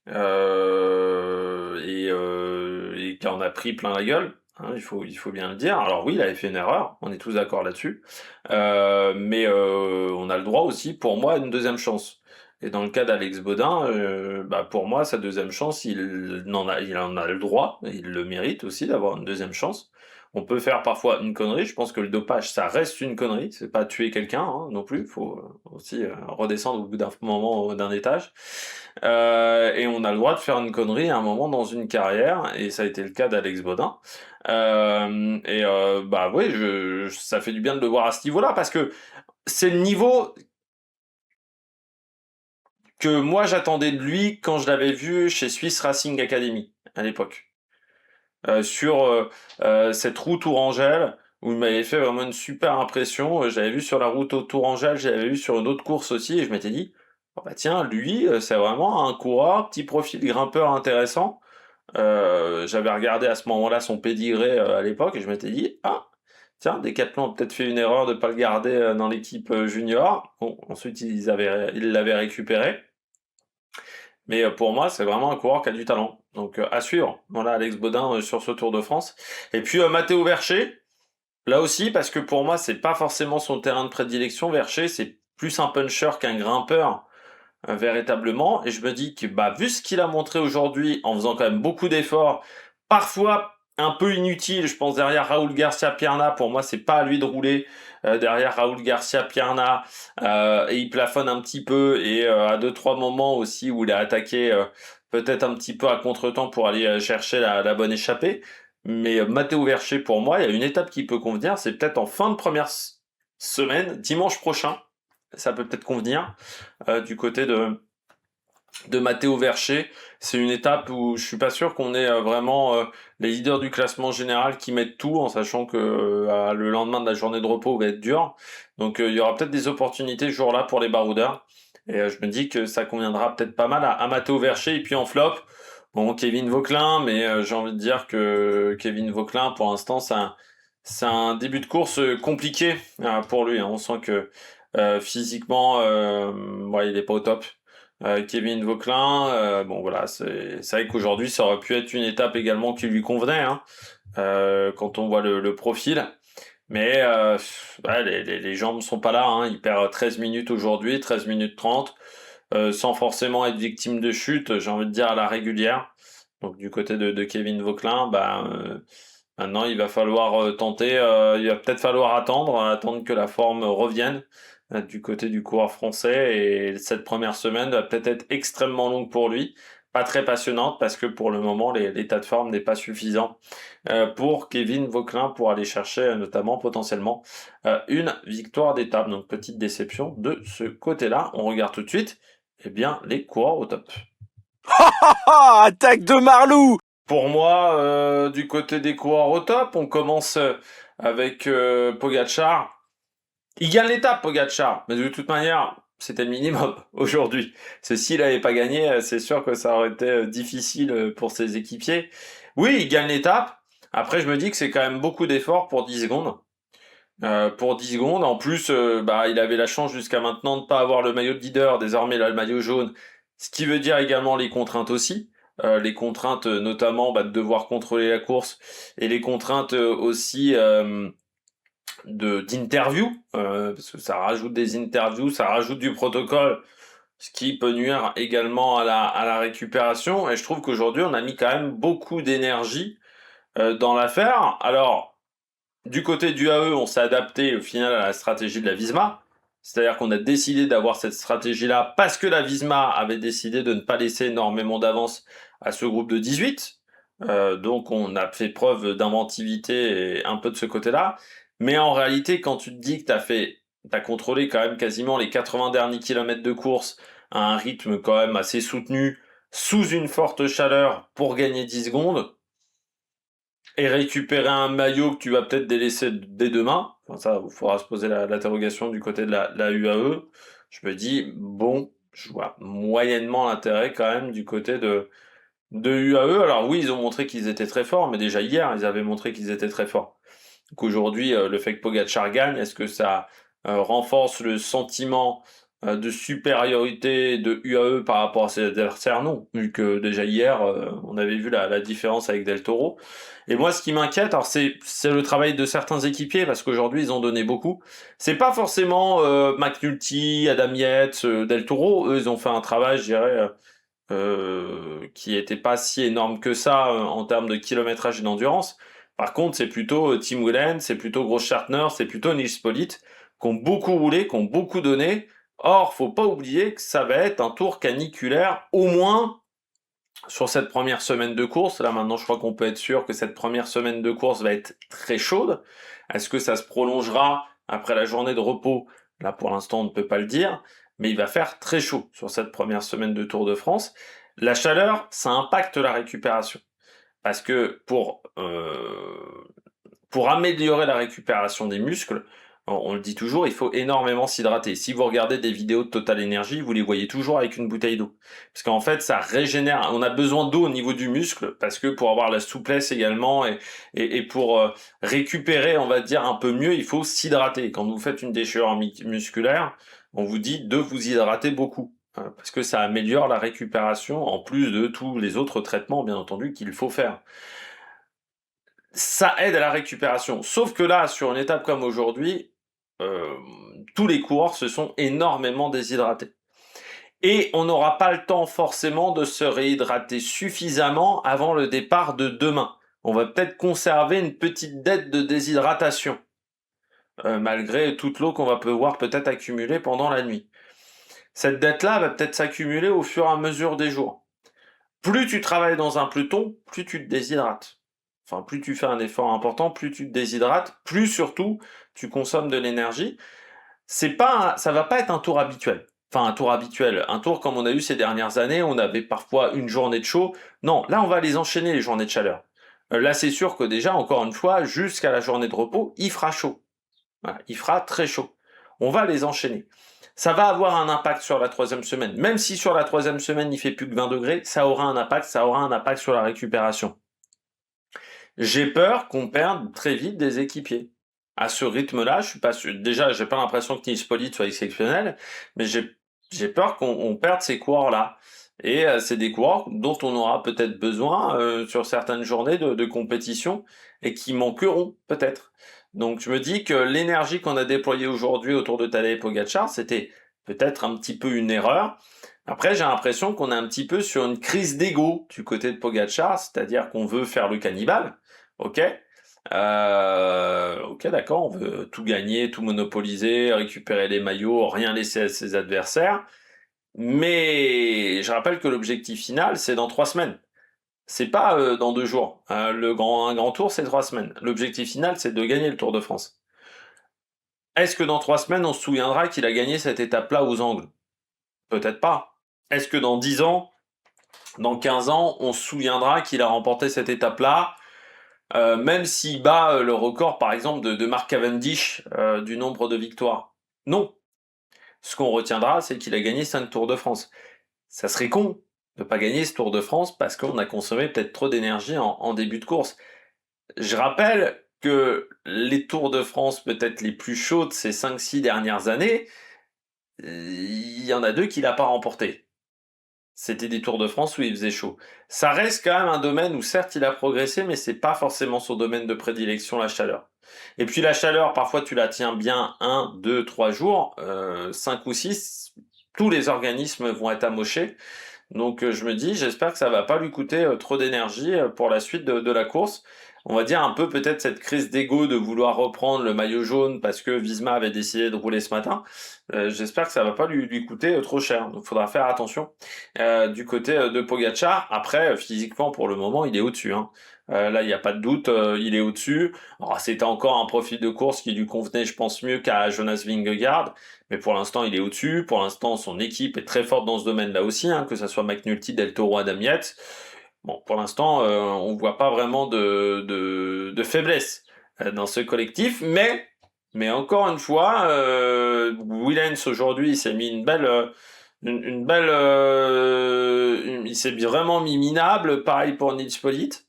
A: et qui en a pris plein la gueule. Il faut bien le dire. Alors oui, il avait fait une erreur, on est tous d'accord là-dessus, mais on a le droit aussi, pour moi, à une deuxième chance. Et dans le cas d'Alex Bodin, pour moi, sa deuxième chance, il en a le droit, et il le mérite aussi d'avoir une deuxième chance. On peut faire parfois une connerie, je pense que le dopage, ça reste une connerie, c'est pas tuer quelqu'un non plus, il faut aussi redescendre au bout d'un moment d'un étage. Et on a le droit de faire une connerie à un moment dans une carrière, et ça a été le cas d'Alex Bodin. Oui, ça fait du bien de le voir à ce niveau-là, parce que c'est le niveau que moi j'attendais de lui quand je l'avais vu chez Swiss Racing Academy à l'époque. Sur cette route Tourangelle, où il m'avait fait vraiment une super impression. J'avais vu sur la route au Tourangelle, j'avais vu sur une autre course aussi, et je m'étais dit, oh bah tiens, lui, c'est vraiment un coureur, petit profil grimpeur intéressant. J'avais regardé à ce moment-là son pédigré à l'époque, et je m'étais dit, ah, tiens, Decathlon a peut-être fait une erreur de ne pas le garder dans l'équipe junior. Bon, ensuite, ils l'avaient récupéré. Mais pour moi, c'est vraiment un coureur qui a du talent. Donc à suivre. Voilà, Alex Bodin sur ce Tour de France. Et puis Matteo Vercher, là aussi, parce que pour moi, c'est pas forcément son terrain de prédilection. Vercher, c'est plus un puncher qu'un grimpeur, véritablement. Et je me dis que vu ce qu'il a montré aujourd'hui, en faisant quand même beaucoup d'efforts, parfois un peu inutile, je pense derrière Raoul Garcia Pierna, pour moi c'est pas à lui de rouler derrière Raoul Garcia Pierna, et il plafonne un petit peu, et à 2-3 moments aussi où il a attaqué peut-être un petit peu à contretemps pour aller chercher la bonne échappée. Mais Matteo Vercher, pour moi, il y a une étape qui peut convenir, c'est peut-être en fin de première semaine, dimanche prochain, ça peut peut-être convenir, du côté de Matteo Vercher. C'est une étape où je suis pas sûr qu'on ait vraiment les leaders du classement général qui mettent tout, en sachant que le lendemain de la journée de repos va être dur. Donc il y aura peut-être des opportunités ce jour-là pour les baroudeurs. Et je me dis que ça conviendra peut-être pas mal à Matteo Vercher. Et puis en flop, Bon, Kevin Vauquelin, mais j'ai envie de dire que Kevin Vauquelin, pour l'instant, c'est un début de course compliqué pour lui, hein. On sent que physiquement, ouais, il est pas au top. Kevin Vauquelin, bon voilà, c'est vrai qu'aujourd'hui, ça aurait pu être une étape également qui lui convenait, hein, quand on voit le profil. Mais ouais, les jambes sont pas là, hein. Il perd 13 minutes aujourd'hui, 13 minutes 30, sans forcément être victime de chute, j'ai envie de dire à la régulière. Donc du côté de Kevin Vauquelin, bah, maintenant il va falloir tenter, il va peut-être falloir attendre que la forme revienne du côté du coureur français. Et cette première semaine va peut-être être extrêmement longue pour lui, pas très passionnante parce que pour le moment l'état de forme n'est pas suffisant pour Kevin Vauquelin pour aller chercher notamment potentiellement une victoire d'étape. Donc petite déception de ce côté-là. On regarde tout de suite bien les coureurs au top.
B: Attaque de Marlou!
A: Pour moi, du côté des coureurs au top, on commence avec Pogacar. Il gagne l'étape, Pogacar, mais de toute manière, c'était le minimum aujourd'hui. S'il n'avait pas gagné, c'est sûr que ça aurait été difficile pour ses équipiers. Oui, il gagne l'étape. Après, je me dis que c'est quand même beaucoup d'efforts pour 10 secondes. Pour 10 secondes, en plus, bah, il avait la chance jusqu'à maintenant de ne pas avoir le maillot de leader, désormais là, le maillot jaune, ce qui veut dire également les contraintes aussi. Les contraintes notamment bah, de devoir contrôler la course et les contraintes aussi d'interview, parce que ça rajoute des interviews, ça rajoute du protocole, ce qui peut nuire également à la récupération. Et je trouve qu'aujourd'hui, on a mis quand même beaucoup d'énergie dans l'affaire. Alors, du côté du AE, on s'est adapté au final à la stratégie de la Visma. C'est-à-dire qu'on a décidé d'avoir cette stratégie-là parce que la Visma avait décidé de ne pas laisser énormément d'avance à ce groupe de 18. Donc on a fait preuve d'inventivité et un peu de ce côté-là. Mais en réalité, quand tu te dis que t'as contrôlé quand même quasiment les 80 derniers kilomètres de course à un rythme quand même assez soutenu, sous une forte chaleur pour gagner 10 secondes, et récupérer un maillot que tu vas peut-être délaisser dès demain, enfin ça, il faudra se poser l'interrogation du côté de la UAE, je me dis, bon, je vois moyennement l'intérêt quand même du côté de UAE. Alors oui, ils ont montré qu'ils étaient très forts, mais déjà hier, ils avaient montré qu'ils étaient très forts. Donc aujourd'hui, le fait que Pogacar gagne, est-ce que ça renforce le sentiment de supériorité de UAE par rapport à ses adversaires? Non, vu que déjà hier, on avait vu la différence avec Del Toro. Et moi, ce qui m'inquiète, alors c'est le travail de certains équipiers, parce qu'aujourd'hui, ils ont donné beaucoup. C'est pas forcément McNulty, Adam Yates, Del Toro. Eux, ils ont fait un travail, je dirais, qui était pas si énorme que ça en termes de kilométrage et d'endurance. Par contre, c'est plutôt Tim Whelan, c'est plutôt Grossschartner, c'est plutôt Nils Politt, qui ont beaucoup roulé, qui ont beaucoup donné. Or, faut pas oublier que ça va être un tour caniculaire, au moins sur cette première semaine de course. Là, maintenant, je crois qu'on peut être sûr que cette première semaine de course va être très chaude. Est-ce que ça se prolongera après la journée de repos? Là, pour l'instant, on ne peut pas le dire, mais il va faire très chaud sur cette première semaine de Tour de France. La chaleur, ça impacte la récupération. Parce que pour améliorer la récupération des muscles, on le dit toujours, il faut énormément s'hydrater. Si vous regardez des vidéos de Total Energy, vous les voyez toujours avec une bouteille d'eau. Parce qu'en fait, ça régénère. On a besoin d'eau au niveau du muscle, parce que pour avoir la souplesse également, et pour récupérer, on va dire, un peu mieux, il faut s'hydrater. Quand vous faites une déchirure musculaire, on vous dit de vous hydrater beaucoup, hein, parce que ça améliore la récupération, en plus de tous les autres traitements, bien entendu, qu'il faut faire. Ça aide à la récupération. Sauf que là, sur une étape comme aujourd'hui, tous les coureurs se sont énormément déshydratés. Et on n'aura pas le temps forcément de se réhydrater suffisamment avant le départ de demain. On va peut-être conserver une petite dette de déshydratation, malgré toute l'eau qu'on va pouvoir peut-être accumuler pendant la nuit. Cette dette-là va peut-être s'accumuler au fur et à mesure des jours. Plus tu travailles dans un peloton, plus tu te déshydrates. Enfin, plus tu fais un effort important, plus tu te déshydrates, plus surtout tu consommes de l'énergie. Ça va pas être un tour habituel. Enfin, un tour habituel. Un tour comme on a eu ces dernières années, on avait parfois une journée de chaud. Non, là, on va les enchaîner, les journées de chaleur. Là, c'est sûr que déjà, encore une fois, jusqu'à la journée de repos, il fera chaud. Voilà, il fera très chaud. On va les enchaîner. Ça va avoir un impact sur la troisième semaine. Même si sur la troisième semaine, il fait plus que 20 degrés, ça aura un impact sur la récupération. J'ai peur qu'on perde très vite des équipiers. À ce rythme-là, je suis pas sûr. Déjà, j'ai pas l'impression que Nils Politt soit exceptionnel, mais j'ai peur qu'on perde ces coureurs-là. Et c'est des coureurs dont on aura peut-être besoin sur certaines journées de compétition et qui manqueront peut-être. Donc je me dis que l'énergie qu'on a déployée aujourd'hui autour de Tadej Pogacar, c'était peut-être un petit peu une erreur. Après, j'ai l'impression qu'on est un petit peu sur une crise d'ego du côté de Pogacar, c'est-à-dire qu'on veut faire le cannibale. Ok, ok, d'accord, on veut tout gagner, tout monopoliser, récupérer les maillots, rien laisser à ses adversaires. Mais je rappelle que l'objectif final, c'est dans 3 semaines. C'est pas dans 2 jours. Un grand tour, c'est 3 semaines. L'objectif final, c'est de gagner le Tour de France. Est-ce que dans 3 semaines, on se souviendra qu'il a gagné cette étape-là aux Angles? Peut-être pas. Est-ce que dans 10 ans, dans 15 ans, on se souviendra qu'il a remporté cette étape-là, même s'il bat le record, par exemple, de Mark Cavendish du nombre de victoires? Non. Ce qu'on retiendra, c'est qu'il a gagné 5 Tours de France. Ça serait con de pas gagner ce Tour de France parce qu'on a consommé peut-être trop d'énergie en début de course. Je rappelle que les Tours de France peut-être les plus chaudes ces 5-6 dernières années, il y en a 2 qu'il n'a pas remporté. C'était des Tours de France où il faisait chaud. Ça reste quand même un domaine où certes il a progressé, mais c'est pas forcément son domaine de prédilection, la chaleur. Et puis la chaleur, parfois tu la tiens bien 1, 2, 3 jours, 5 ou 6, tous les organismes vont être amochés. Donc je me dis, j'espère que ça va pas lui coûter trop d'énergie pour la suite de la course. On va dire un peu peut-être cette crise d'ego de vouloir reprendre le maillot jaune parce que Visma avait décidé de rouler ce matin. J'espère que ça va pas lui coûter trop cher. Donc faudra faire attention du côté de Pogacar. Après, physiquement pour le moment, il est au-dessus. Hein. Là, il n'y a pas de doute, il est au-dessus. Alors, c'était encore un profil de course qui lui convenait, je pense, mieux qu'à Jonas Vingegaard. Mais pour l'instant, il est au-dessus. Pour l'instant, son équipe est très forte dans ce domaine-là aussi, hein, que ce soit McNulty, Del Toro, Adam Yates. Bon, pour l'instant, on voit pas vraiment de faiblesse dans ce collectif, mais encore une fois, Willems aujourd'hui, il s'est mis il s'est vraiment mis minable. Pareil pour Nils Politt,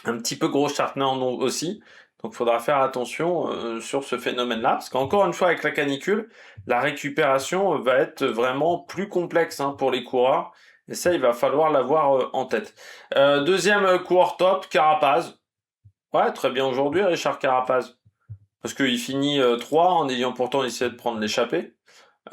A: un petit peu gros Chartner aussi. Donc, il faudra faire attention sur ce phénomène-là, parce qu'encore une fois, avec la canicule, la récupération va être vraiment plus complexe pour les coureurs. Et ça, il va falloir l'avoir en tête. Deuxième coureur top, Carapaz. Ouais, très bien aujourd'hui, Richard Carapaz. Parce qu'il finit 3 en ayant pourtant essayé de prendre l'échappée.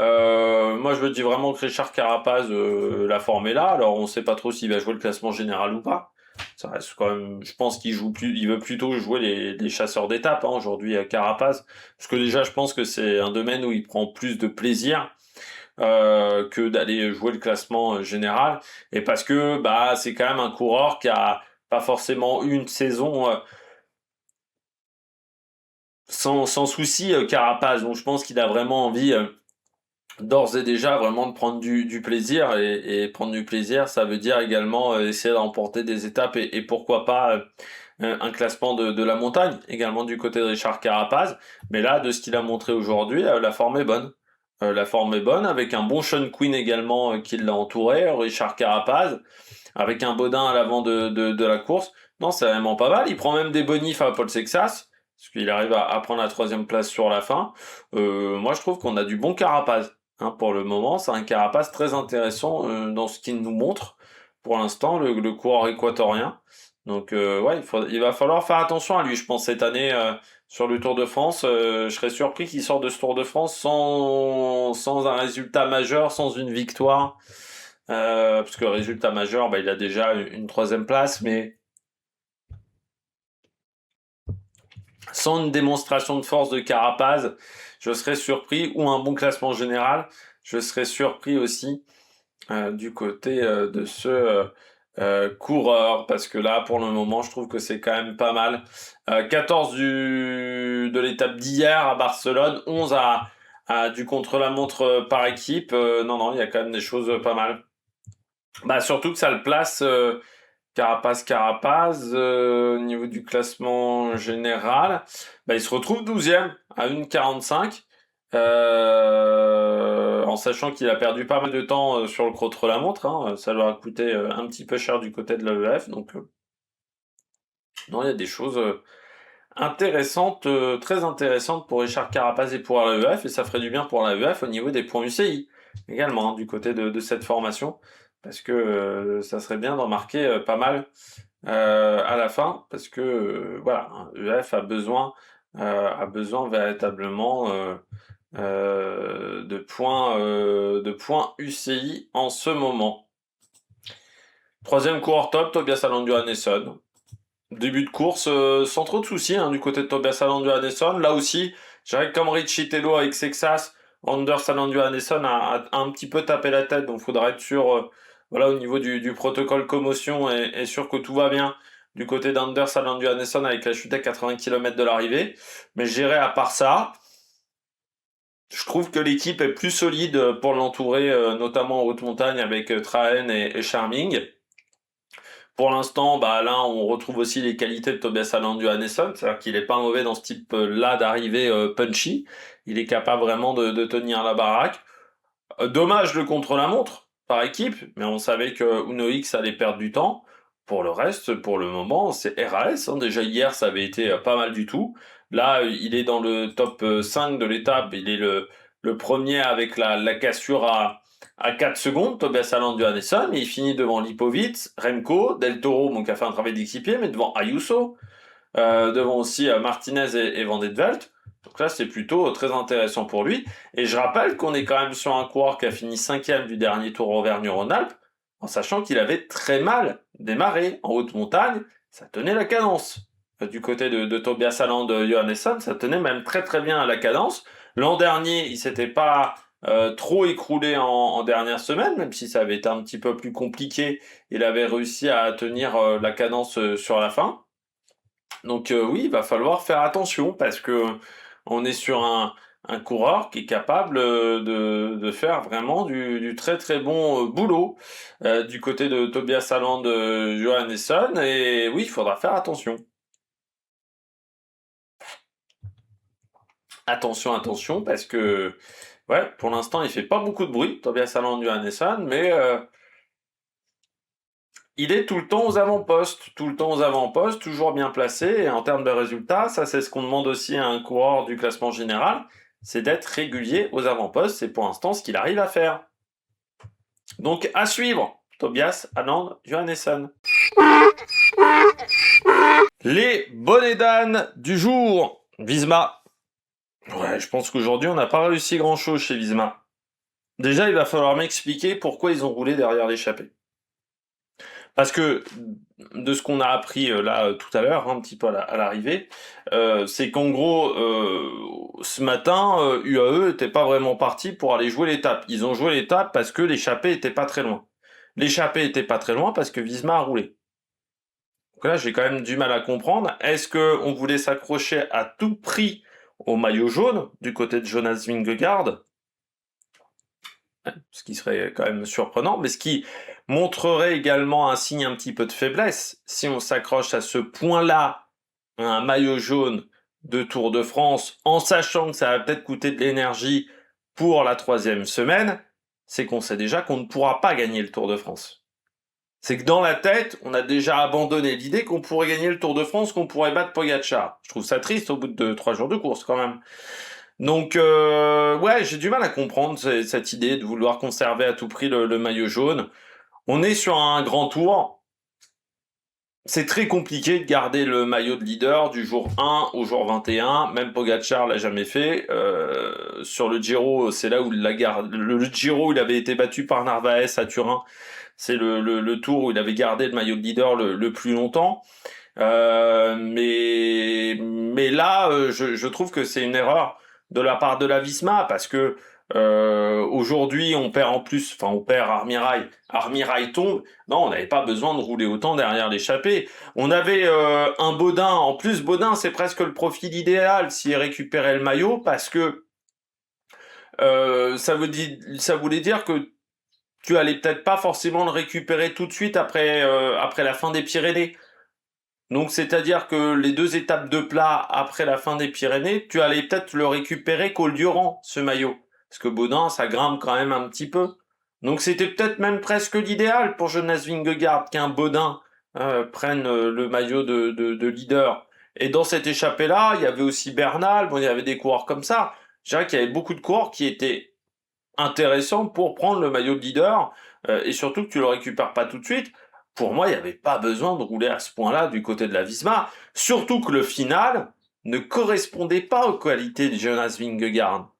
A: Moi, je me dis vraiment que Richard Carapaz, la forme est là. Alors, on sait pas trop s'il va jouer le classement général ou pas. Ça reste quand même, je pense il veut plutôt jouer les chasseurs d'étapes aujourd'hui à Carapaz. Parce que déjà, je pense que c'est un domaine où il prend plus de plaisir que d'aller jouer le classement général. Et parce que bah c'est quand même un coureur qui a pas forcément eu une saison sans souci Carapaz. Donc je pense qu'il a vraiment envie d'ores et déjà vraiment de prendre du plaisir et prendre du plaisir, ça veut dire également essayer de remporter des étapes et pourquoi pas un classement de la montagne également du côté de Richard Carapaz. Mais là, de ce qu'il a montré aujourd'hui, la forme est bonne. La forme est bonne avec un bon Sean Quinn également qui l'a entouré, Richard Carapaz, avec un Baudin à l'avant de la course. Non, c'est vraiment pas mal. Il prend même des bonifs à Paul Sexas, parce qu'il arrive à prendre la troisième place sur la fin. Moi, je trouve qu'on a du bon Carapaz. Pour le moment, c'est un Carapace très intéressant dans ce qu'il nous montre pour l'instant, le coureur équatorien. Donc ouais, il va falloir faire attention à lui, je pense, cette année sur le Tour de France. Je serais surpris qu'il sorte de ce Tour de France sans un résultat majeur, sans une victoire. Parce que le résultat majeur, bah, il a déjà une troisième place, mais sans une démonstration de force de Carapaz, je serais surpris, ou un bon classement général, je serais surpris aussi du côté de ce coureur, parce que là, pour le moment, je trouve que c'est quand même pas mal. 14 de l'étape d'hier à Barcelone, 11 du contre-la-montre par équipe. Non, il y a quand même des choses pas mal. Bah, surtout que ça le place Carapaz, au niveau du classement général, bah, il se retrouve 12e à 1,45. En sachant qu'il a perdu pas mal de temps sur le contre-la-montre, hein, ça leur a coûté un petit peu cher du côté de l'AEF, donc non, il y a des choses intéressantes, très intéressantes pour Richard Carapace et pour l'AEF, et ça ferait du bien pour l'AEF au niveau des points UCI également, hein, du côté de cette formation, parce que ça serait bien d'en marquer pas mal à la fin, parce que voilà, hein, EF a besoin véritablement de points UCI en ce moment. Troisième coureur top, Tobias Allan Johannesson. Début de course sans trop de soucis hein, du côté de Tobias Allan Johannesson. Là aussi, je dirais que comme Richie Tello avec Sexas, Anders Allan Johannesson a un petit peu tapé la tête, donc il faudra être sûr voilà, au niveau du protocole commotion et sûr que tout va bien du côté d'Anders Allan Johannesson avec la chute à 80 km de l'arrivée. Mais je dirais à part ça, je trouve que l'équipe est plus solide pour l'entourer, notamment en haute montagne avec Trahen et Charming. Pour l'instant, bah là, on retrouve aussi les qualités de Tobias Allan Johannesson, c'est-à-dire qu'il est pas mauvais dans ce type-là d'arrivée punchy. Il est capable vraiment de tenir la baraque. Dommage le contre-la-montre par équipe, mais on savait que Uno X allait perdre du temps. Pour le reste, pour le moment, c'est RAS. Hein. Déjà hier, ça avait été pas mal du tout. Là, il est dans le top 5 de l'étape. Il est le premier avec la cassure à 4 secondes, Tobias Allan Johannesson, et il finit devant Lipovitz, Remco, Del Toro, donc qui a fait un travail d'équipier, mais devant Ayuso, devant aussi Martinez et Van de Velde. Donc là, c'est plutôt très intéressant pour lui. Et je rappelle qu'on est quand même sur un coureur qui a fini 5e du dernier Tour Auvergne-Rhône-Alpes, en sachant qu'il avait très mal démarré en haute montagne. Ça tenait la cadence. Du côté de Tobias Allan de Johannesson, ça tenait même très très bien à la cadence. L'an dernier, il s'était pas trop écroulé en dernière semaine, même si ça avait été un petit peu plus compliqué. Il avait réussi à tenir la cadence sur la fin. Donc oui, il va falloir faire attention parce que on est sur un coureur qui est capable de faire vraiment du très très bon boulot du côté de Tobias Allan de Johannesson. Et oui, il faudra faire attention. Attention, attention, parce que ouais, pour l'instant, il fait pas beaucoup de bruit, Tobias Allan de Johannesson, mais il est tout le temps aux avant-postes, tout le temps aux avant-postes, toujours bien placé. Et en termes de résultats, ça c'est ce qu'on demande aussi à un coureur du classement général, c'est d'être régulier aux avant-postes. C'est pour l'instant ce qu'il arrive à faire. Donc à suivre, Tobias Allan Johannesson. Les bonnets d'âne du jour, Visma. Ouais, je pense qu'aujourd'hui on n'a pas réussi grand-chose chez Visma. Déjà, il va falloir m'expliquer pourquoi ils ont roulé derrière l'échappée. Parce que de ce qu'on a appris là tout à l'heure, un petit peu à l'arrivée, c'est qu'en gros, ce matin, UAE était pas vraiment parti pour aller jouer l'étape. Ils ont joué l'étape parce que l'échappée était pas très loin. L'échappée était pas très loin parce que Visma a roulé. Donc là, j'ai quand même du mal à comprendre. Est-ce que on voulait s'accrocher à tout prix au maillot jaune du côté de Jonas Vingegaard? Ce qui serait quand même surprenant, mais ce qui montrerait également un signe un petit peu de faiblesse si on s'accroche à ce point-là à un maillot jaune de Tour de France, en sachant que ça va peut-être coûter de l'énergie pour la 3e semaine, c'est qu'on sait déjà qu'on ne pourra pas gagner le Tour de France. C'est que dans la tête, on a déjà abandonné l'idée qu'on pourrait gagner le Tour de France, qu'on pourrait battre Pogacar. Je trouve ça triste au bout de 3 jours de course quand même. Donc ouais, j'ai du mal à comprendre cette idée de vouloir conserver à tout prix le maillot jaune. On est sur un grand tour. C'est très compliqué de garder le maillot de leader du jour 1 au jour 21. Même Pogacar l'a jamais fait. Sur le Giro, c'est là où il la garde. Le Giro où il avait été battu par Narvaez à Turin. C'est le tour où il avait gardé le maillot de leader le plus longtemps. Mais là, je trouve que c'est une erreur de la part de la Visma parce que aujourd'hui on perd en plus, enfin on perd Armirail, Armirail tombe. Non, on n'avait pas besoin de rouler autant derrière l'échappée. On avait un Baudin, en plus Baudin c'est presque le profil idéal s'il récupérait le maillot parce que ça voulait dire que tu allais peut-être pas forcément le récupérer tout de suite après la fin des Pyrénées. Donc, c'est-à-dire que les 2 étapes de plat après la fin des Pyrénées, tu allais peut-être le récupérer Col-Durand, ce maillot. Parce que Baudin, ça grimpe quand même un petit peu. Donc, c'était peut-être même presque l'idéal pour Jonas Vingegaard qu'un Baudin prenne le maillot de leader. Et dans cette échappée-là, il y avait aussi Bernal, bon, il y avait des coureurs comme ça. Je dirais qu'il y avait beaucoup de coureurs qui étaient intéressants pour prendre le maillot de leader, et surtout que tu le récupères pas tout de suite. Pour moi, il n'y avait pas besoin de rouler à ce point-là du côté de la Visma, surtout que le final ne correspondait pas aux qualités de Jonas Vingegaard.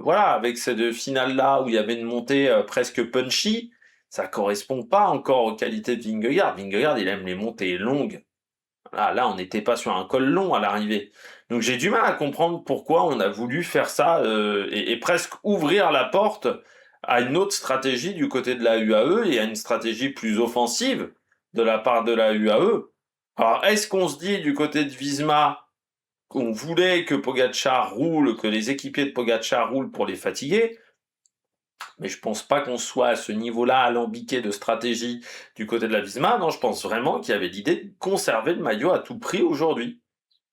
A: Voilà, avec cette finale-là où il y avait une montée presque punchy, ça correspond pas encore aux qualités de Vingegaard. Vingegaard, il aime les montées longues. Là, on n'était pas sur un col long à l'arrivée. Donc j'ai du mal à comprendre pourquoi on a voulu faire ça et presque ouvrir la porte à une autre stratégie du côté de la UAE et à une stratégie plus offensive de la part de la UAE. Alors est-ce qu'on se dit du côté de Visma qu'on voulait que Pogačar roule, que les équipiers de Pogačar roulent pour les fatiguer? Mais je pense pas qu'on soit à ce niveau-là alambiqué de stratégie du côté de la Visma. Non, je pense vraiment qu'il y avait l'idée de conserver le maillot à tout prix aujourd'hui.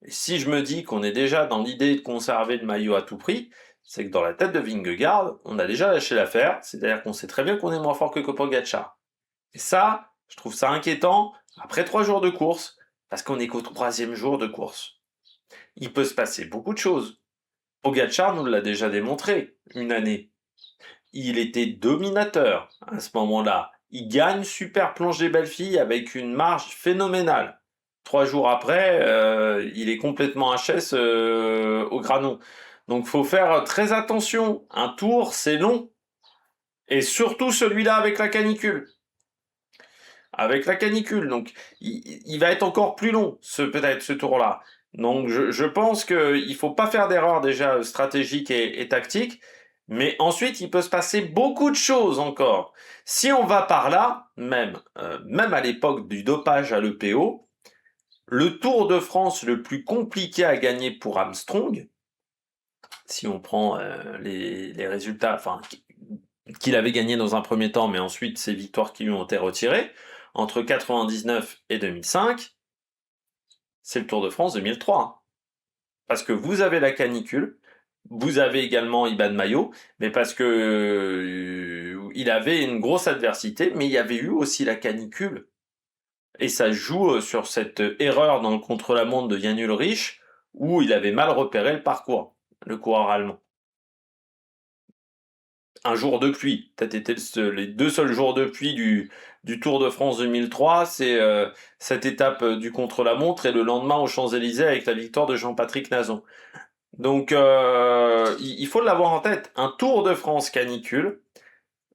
A: Et si je me dis qu'on est déjà dans l'idée de conserver le maillot à tout prix, c'est que dans la tête de Vingegaard, on a déjà lâché l'affaire. C'est-à-dire qu'on sait très bien qu'on est moins fort que Pogačar. Et ça, je trouve ça inquiétant après 3 jours de course, parce qu'on est qu'au 3e jour de course. Il peut se passer beaucoup de choses. Pogačar nous l'a déjà démontré une année. Il était dominateur à ce moment-là. Il gagne Super Plongée Belle-Fille avec une marge phénoménale. 3 jours après, il est complètement HS au Granon. Donc faut faire très attention. Un tour, c'est long. Et surtout celui-là avec la canicule. Avec la canicule, donc il va être encore plus long, peut-être ce tour-là. Donc je pense qu'il faut pas faire d'erreur déjà stratégique et tactique. Mais ensuite, il peut se passer beaucoup de choses encore. Si on va par là, même à l'époque du dopage à l'EPO, le Tour de France le plus compliqué à gagner pour Armstrong, si on prend les résultats, enfin qu'il avait gagné dans un premier temps, mais ensuite ses victoires qui lui ont été retirées, entre 99 et 2005, c'est le Tour de France 2003. Parce que vous avez la canicule, vous avez également Iban Mayo, mais parce que il avait une grosse adversité, mais il y avait eu aussi la canicule. Et ça joue sur cette erreur dans le contre-la-montre de Jan Ullrich, où il avait mal repéré le parcours, le coureur allemand. Un jour de pluie, peut-être été les 2 seuls jours de pluie du Tour de France 2003, c'est cette étape du contre-la-montre et le lendemain aux Champs-Élysées avec la victoire de Jean-Patrick Nazon. Donc il faut l'avoir en tête. Un Tour de France canicule,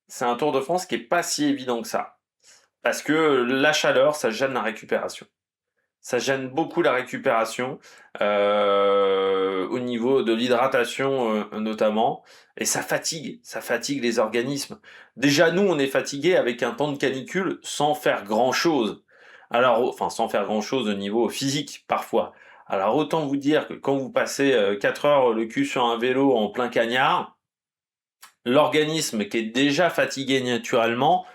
A: c'est un Tour de France qui est pas si évident que ça. Parce que la chaleur, ça gêne la récupération. Ça gêne beaucoup la récupération, au niveau de l'hydratation notamment, et ça fatigue les organismes. Déjà nous, on est fatigué avec un temps de canicule sans faire grand-chose. Alors, enfin sans faire grand-chose au niveau physique parfois. Alors autant vous dire que quand vous passez 4 heures le cul sur un vélo en plein cagnard, l'organisme qui est déjà fatigué naturellement,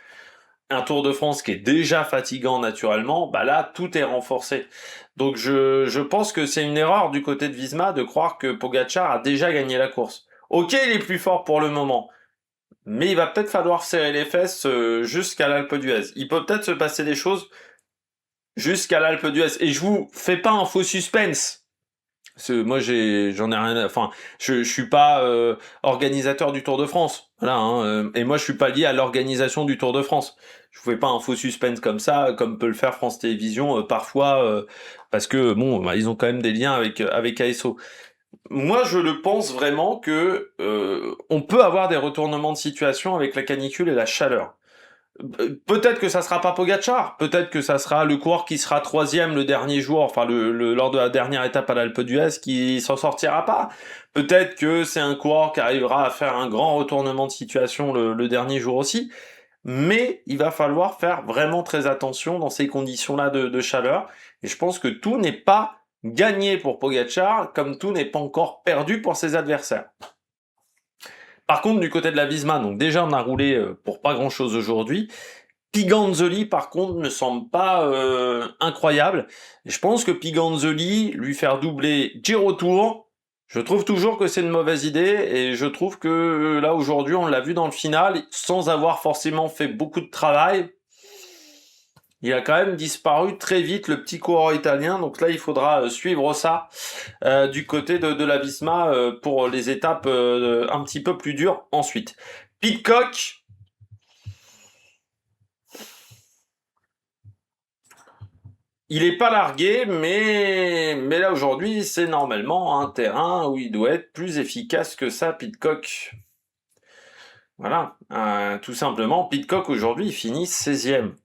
A: un Tour de France qui est déjà fatigant naturellement, bah là, tout est renforcé. Donc je pense que c'est une erreur du côté de Visma de croire que Pogačar a déjà gagné la course. Ok, il est plus fort pour le moment, mais il va peut-être falloir serrer les fesses jusqu'à l'Alpe d'Huez. Il peut peut-être se passer des choses jusqu'à l'Alpe d'Huez. Et je vous fais pas un faux suspense. Moi, j'en ai rien. Enfin, je suis pas organisateur du Tour de France. Voilà. Et moi, je suis pas lié à l'organisation du Tour de France. Je vous fais pas un faux suspense comme ça, comme peut le faire France Télévisions parfois, parce que bon, bah, ils ont quand même des liens avec ASO. Moi, je le pense vraiment que on peut avoir des retournements de situation avec la canicule et la chaleur. Peut-être que ça sera pas Pogačar, peut-être que ça sera le coureur qui sera 3e le dernier jour, enfin lors de la dernière étape à l'Alpe d'Huez qui s'en sortira pas. Peut-être que c'est un coureur qui arrivera à faire un grand retournement de situation le dernier jour aussi. Mais il va falloir faire vraiment très attention dans ces conditions-là de chaleur. Et je pense que tout n'est pas gagné pour Pogačar, comme tout n'est pas encore perdu pour ses adversaires. Par contre, du côté de la Visma, donc déjà on a roulé pour pas grand-chose aujourd'hui. Piganzoli, par contre, ne semble pas incroyable. Et je pense que Piganzoli, lui faire doubler Giro Tour, je trouve toujours que c'est une mauvaise idée. Et je trouve que là, aujourd'hui, on l'a vu dans le final, sans avoir forcément fait beaucoup de travail. Il a quand même disparu très vite, le petit coureur italien. Donc là, il faudra suivre ça du côté de la Visma pour les étapes un petit peu plus dures ensuite. Pidcock, il est pas largué, mais là aujourd'hui, c'est normalement un terrain où il doit être plus efficace que ça, Pidcock. Voilà, tout simplement, Pidcock aujourd'hui, il finit 16e.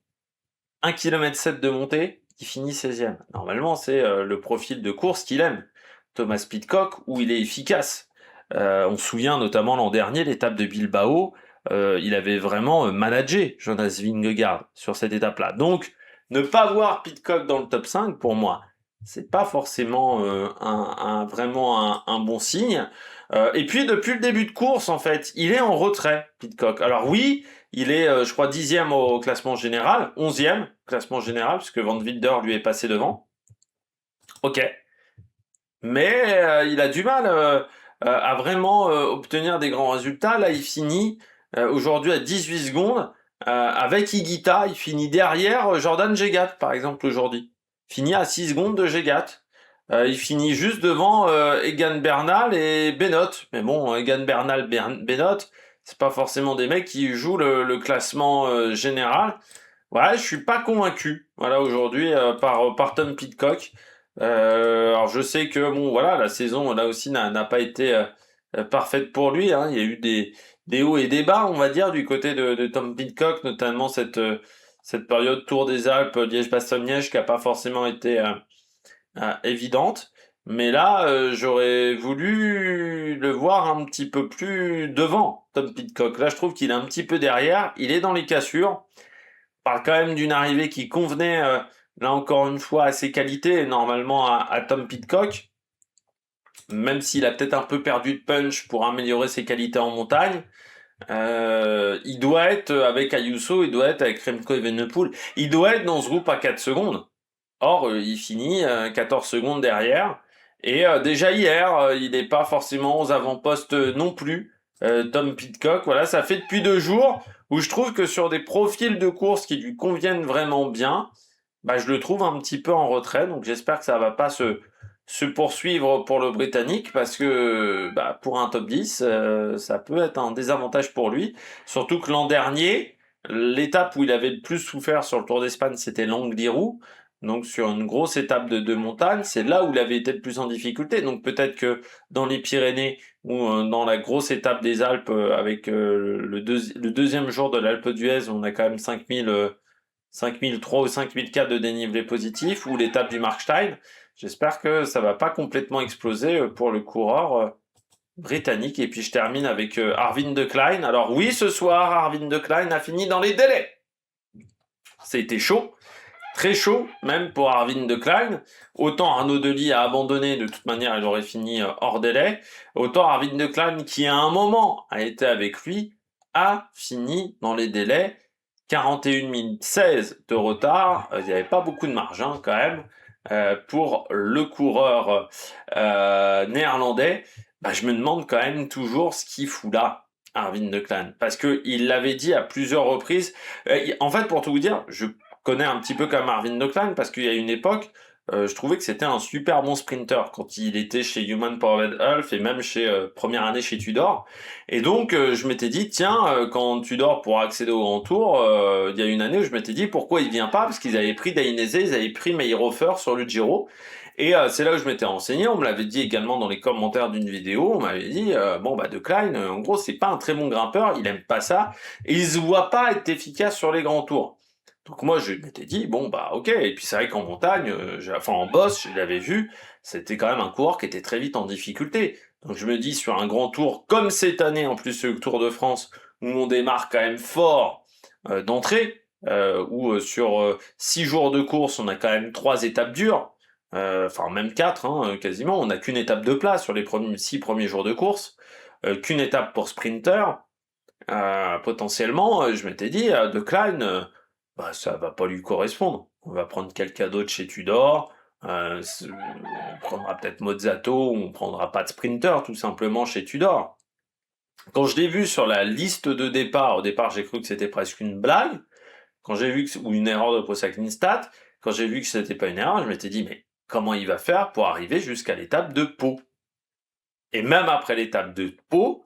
A: 1 km 7 de montée, il finit 16e. Normalement, c'est le profil de course qu'il aime. Thomas Pidcock, où il est efficace. On se souvient notamment l'an dernier, l'étape de Bilbao, il avait vraiment managé Jonas Vingegaard sur cette étape-là. Donc, ne pas voir Pidcock dans le top 5, pour moi, c'est pas forcément vraiment un bon signe. Et puis, depuis le début de course, en fait, il est en retrait, Pidcock. Alors oui, il est, je crois, 10e au classement général, 11e classement général, puisque Van Wilder lui est passé devant. Ok. Mais il a du mal à vraiment obtenir des grands résultats. Là, il finit aujourd'hui à 18 secondes. Avec Higuita, il finit derrière Jordan Jegat, par exemple, aujourd'hui. Finit à 6 secondes de Jegat. Il finit juste devant Egan Bernal et Benoît. Mais bon, Egan Bernal, Benoît, c'est pas forcément des mecs qui jouent le classement général. Ouais, je suis pas convaincu, voilà, aujourd'hui par Tom Pidcock. Alors je sais que bon, voilà, la saison là aussi n'a pas été parfaite pour lui. Hein. Il y a eu des hauts et des bas, on va dire, du côté de Tom Pidcock, notamment cette période Tour des Alpes, Liège-Bastogne-Liège, qui a pas forcément été évidente. Mais là, j'aurais voulu le voir un petit peu plus devant, Tom Pidcock. Là, je trouve qu'il est un petit peu derrière. Il est dans les cassures. On parle quand même d'une arrivée qui convenait, là encore une fois, à ses qualités, normalement à Tom Pidcock. Même s'il a peut-être un peu perdu de punch pour améliorer ses qualités en montagne. Il doit être avec Ayuso, il doit être avec Remco Evenepoel. Il doit être dans ce groupe à 4 secondes. Or, il finit 14 secondes derrière. Et déjà hier, il n'est pas forcément aux avant-postes non plus. Tom Pidcock, voilà, ça fait depuis 2 jours où je trouve que sur des profils de course qui lui conviennent vraiment bien, bah, je le trouve un petit peu en retrait. Donc j'espère que ça va pas se poursuivre pour le Britannique parce que bah, pour un top 10, ça peut être un désavantage pour lui. Surtout que l'an dernier, l'étape où il avait le plus souffert sur le Tour d'Espagne, c'était l'Angliru. Donc sur une grosse étape de montagne, c'est là où il avait été le plus en difficulté. Donc peut-être que dans les Pyrénées ou dans la grosse étape des Alpes avec le deuxième jour de l'Alpe d'Huez, on a quand même 5003 ou 5004 de dénivelé positif, ou l'étape du Markstein. J'espère que ça va pas complètement exploser pour le coureur britannique. Et puis je termine avec Arvind de Klein. Alors oui, ce soir, Arvind de Klein a fini dans les délais. C'était chaud. Très chaud, même pour Arvind de Klein. Autant Arnaud Delis a abandonné, de toute manière, il aurait fini hors délai. Autant Arvind de Klein, qui à un moment a été avec lui, a fini dans les délais. 41 minutes 16 de retard. Il n'y avait pas beaucoup de marge, hein, quand même, pour le coureur néerlandais. Bah, je me demande quand même toujours ce qu'il fout là, Arvind de Klein. Parce qu'il l'avait dit à plusieurs reprises. En fait, pour tout vous dire, je connais un petit peu comme Arvind de Klein parce qu'il y a une époque, je trouvais que c'était un super bon sprinter quand il était chez Human Powered Health et même chez première année chez Tudor. Et donc je m'étais dit tiens, quand Tudor pourra accéder au Grand Tour, il y a une année où je m'étais dit pourquoi il vient pas parce qu'ils avaient pris Dainese, ils avaient pris Meyerhofer sur le Giro. Et c'est là où je m'étais renseigné, on me l'avait dit également dans les commentaires d'une vidéo, on m'avait dit bon bah De Klein, en gros c'est pas un très bon grimpeur, il aime pas ça, et il se voit pas être efficace sur les grands tours. Donc moi je m'étais dit bon bah ok, et puis c'est vrai qu'en montagne, enfin en boss, je l'avais vu, c'était quand même un coureur qui était très vite en difficulté. Donc je me dis sur un grand tour comme cette année en plus le Tour de France où on démarre quand même fort d'entrée, où sur 6 jours de course on a quand même 3 étapes dures, enfin même 4 hein, quasiment, on n'a qu'une étape de plat sur les 6 premiers jours de course, qu'une étape pour sprinter, potentiellement je m'étais dit De Klein bah, ça va pas lui correspondre. On va prendre quelqu'un d'autre chez Tudor, on prendra peut-être Mozzato, on prendra pas de sprinter tout simplement chez Tudor. Quand je l'ai vu sur la liste de départ, au départ j'ai cru que c'était presque une blague, quand j'ai vu que, ou une erreur de ProCycling quand j'ai vu que c'était pas une erreur, je m'étais dit mais comment il va faire pour arriver jusqu'à l'étape de Pau? Et même après l'étape de Pau,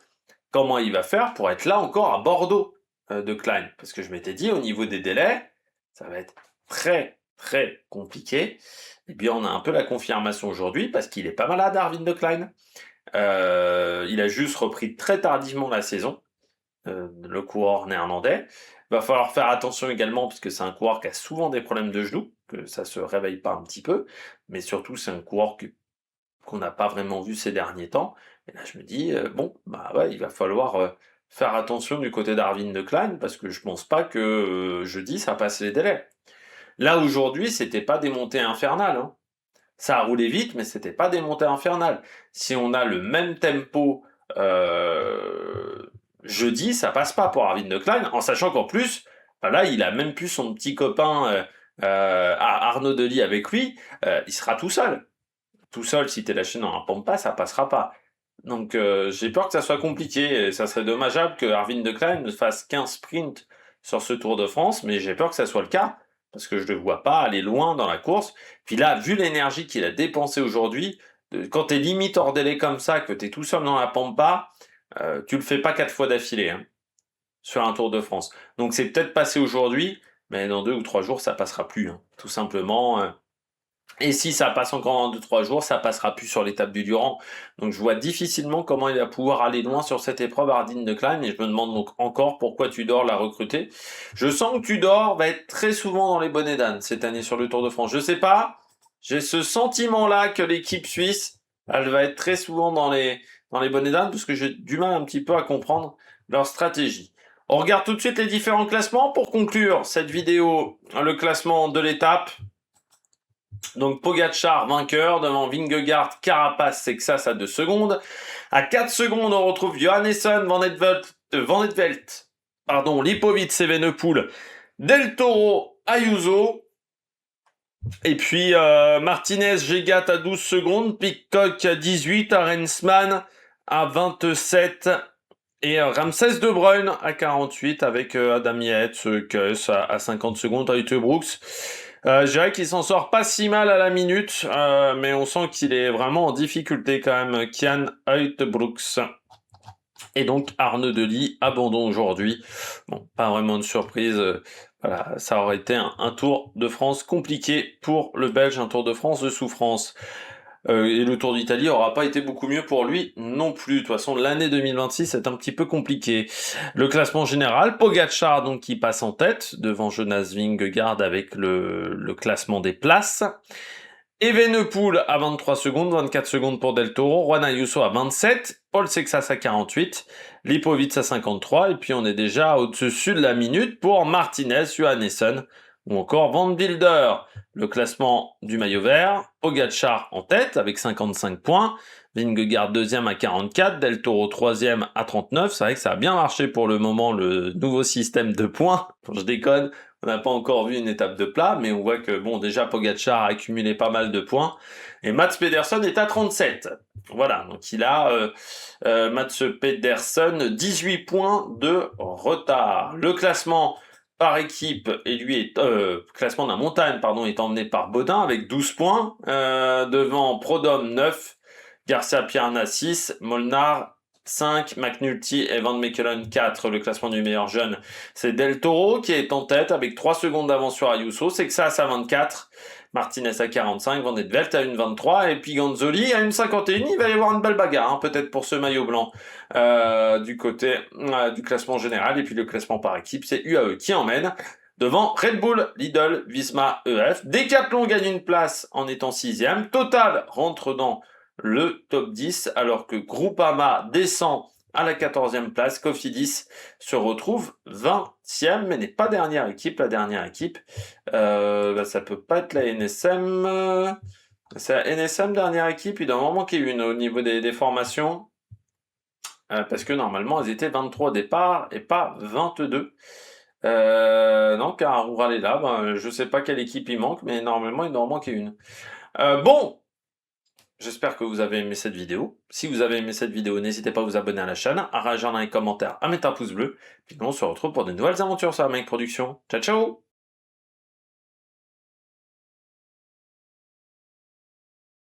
A: comment il va faire pour être là encore à Bordeaux de Klein? Parce que je m'étais dit, au niveau des délais, ça va être très, très compliqué. Et bien, on a un peu la confirmation aujourd'hui parce qu'il est pas malade, Arvin de Klein. Il a juste repris très tardivement la saison, le coureur néerlandais. Il va falloir faire attention également parce que c'est un coureur qui a souvent des problèmes de genoux, que ça se réveille pas un petit peu, mais surtout c'est un coureur qu'on n'a pas vraiment vu ces derniers temps. Et là, je me dis, bon, bah ouais, il va falloir faire attention du côté d'Arvin de Klein, parce que je pense pas que jeudi, ça passe les délais. Là, aujourd'hui, c'était pas des montées infernales, hein. Ça a roulé vite, mais c'était pas des montées infernales. Si on a le même tempo jeudi, ça passe pas pour Arvin de Klein, en sachant qu'en plus, bah là, il a même plus son petit copain Arnaud Delis avec lui, il sera tout seul. Tout seul, si t'es lâché dans un pampa, ça passera pas. Donc j'ai peur que ça soit compliqué. Et ça serait dommageable que Arvin de Klein fasse 15 sprints sur ce Tour de France, mais j'ai peur que ça soit le cas, parce que je ne le vois pas aller loin dans la course. Puis là, vu l'énergie qu'il a dépensée aujourd'hui, quand t'es limite hors délai comme ça, que t'es tout seul dans la pampa, tu le fais pas 4 fois d'affilée hein, sur un Tour de France. Donc c'est peut-être passé aujourd'hui, mais dans 2 ou 3 jours, ça passera plus. Hein. Tout simplement, et si ça passe encore dans 2-3 jours, ça passera plus sur l'étape du Durand. Donc je vois difficilement comment il va pouvoir aller loin sur cette épreuve Ardine de Klein, et je me demande donc encore pourquoi Tudor l'a recruté. Je sens que Tudor va être très souvent dans les bonnets d'âne cette année sur le Tour de France. Je sais pas, j'ai ce sentiment-là que l'équipe suisse, elle va être très souvent dans les bonnets d'âne, parce que j'ai du mal un petit peu à comprendre leur stratégie. On regarde tout de suite les différents classements pour conclure cette vidéo, le classement de l'étape. Donc Pogacar vainqueur devant Vingegaard, Carapace, Sexas à 2 secondes. À 4 secondes, on retrouve Johannesson, Van Etvelt, Lipovic, Evenepoel, Del Toro, Ayuso. Et puis Martinez, Gégat à 12 secondes, Pidcock à 18, Arensman à 27 et Ramsès De Bruyne à 48 avec Adam Yates, Kuss à 50 secondes, Teute Brooks. Je dirais qu'il s'en sort pas si mal à la minute, mais on sent qu'il est vraiment en difficulté quand même, Kian Brooks. Et donc Arnaud Delis, abandon aujourd'hui. Bon, pas vraiment de surprise. Voilà, ça aurait été un Tour de France compliqué pour le Belge, un Tour de France de souffrance. Et le Tour d'Italie aura pas été beaucoup mieux pour lui non plus. De toute façon, l'année 2026 est un petit peu compliqué. Le classement général, Pogacar donc qui passe en tête devant Jonas Vingegaard avec le classement des places. Evenepoel à 23 secondes, 24 secondes pour Del Toro, Juan Ayuso à 27, Paul Sexas à 48, Lipovic à 53, et puis on est déjà au-dessus de la minute pour Martinez, Johannesson ou encore Van Wilder. Le classement du maillot vert, Pogacar en tête avec 55 points, Vingegaard deuxième à 44, Del Toro troisième à 39. C'est vrai que ça a bien marché pour le moment le nouveau système de points. Je déconne, on n'a pas encore vu une étape de plat, mais on voit que bon déjà Pogacar a accumulé pas mal de points. Et Mats Pedersen est à 37. Voilà, donc il a Mats Pedersen 18 points de retard. Le classement par équipe et lui est classement de la montagne est emmené par Baudin avec 12 points devant Prodhomme 9, Garcia Pierna 6, Molnar 5, McNulty et Van Mechelen 4. Le classement du meilleur jeune, c'est Del Toro qui est en tête avec 3 secondes d'avance sur Ayuso, Sexas à 24, Martinez à 45, Van Etvelt à 1,23 et puis Ganzoli à 1,51. Il va y avoir une belle bagarre, hein, peut-être pour ce maillot blanc du côté du classement général. Et puis le classement par équipe, c'est UAE qui emmène devant Red Bull, Lidl, Visma, EF. Decathlon gagne une place en étant 6e. Total rentre dans le top 10 alors que Groupama descend à la 14e place. Cofidis se retrouve 20e mais n'est pas dernière équipe. La dernière équipe, ça peut pas être la NSM. C'est la NSM dernière équipe. Il doit en manquer une au niveau des formations. Parce que normalement elles étaient 23 au départ et pas 22. non, car Rural est là, je sais pas quelle équipe il manque, mais normalement, il doit en manquer une. Bon, j'espère que vous avez aimé cette vidéo. Si vous avez aimé cette vidéo, n'hésitez pas à vous abonner à la chaîne, à réagir dans les commentaires, à mettre un pouce bleu. Puis nous, on se retrouve pour de nouvelles aventures sur la Make Production. Ciao, ciao!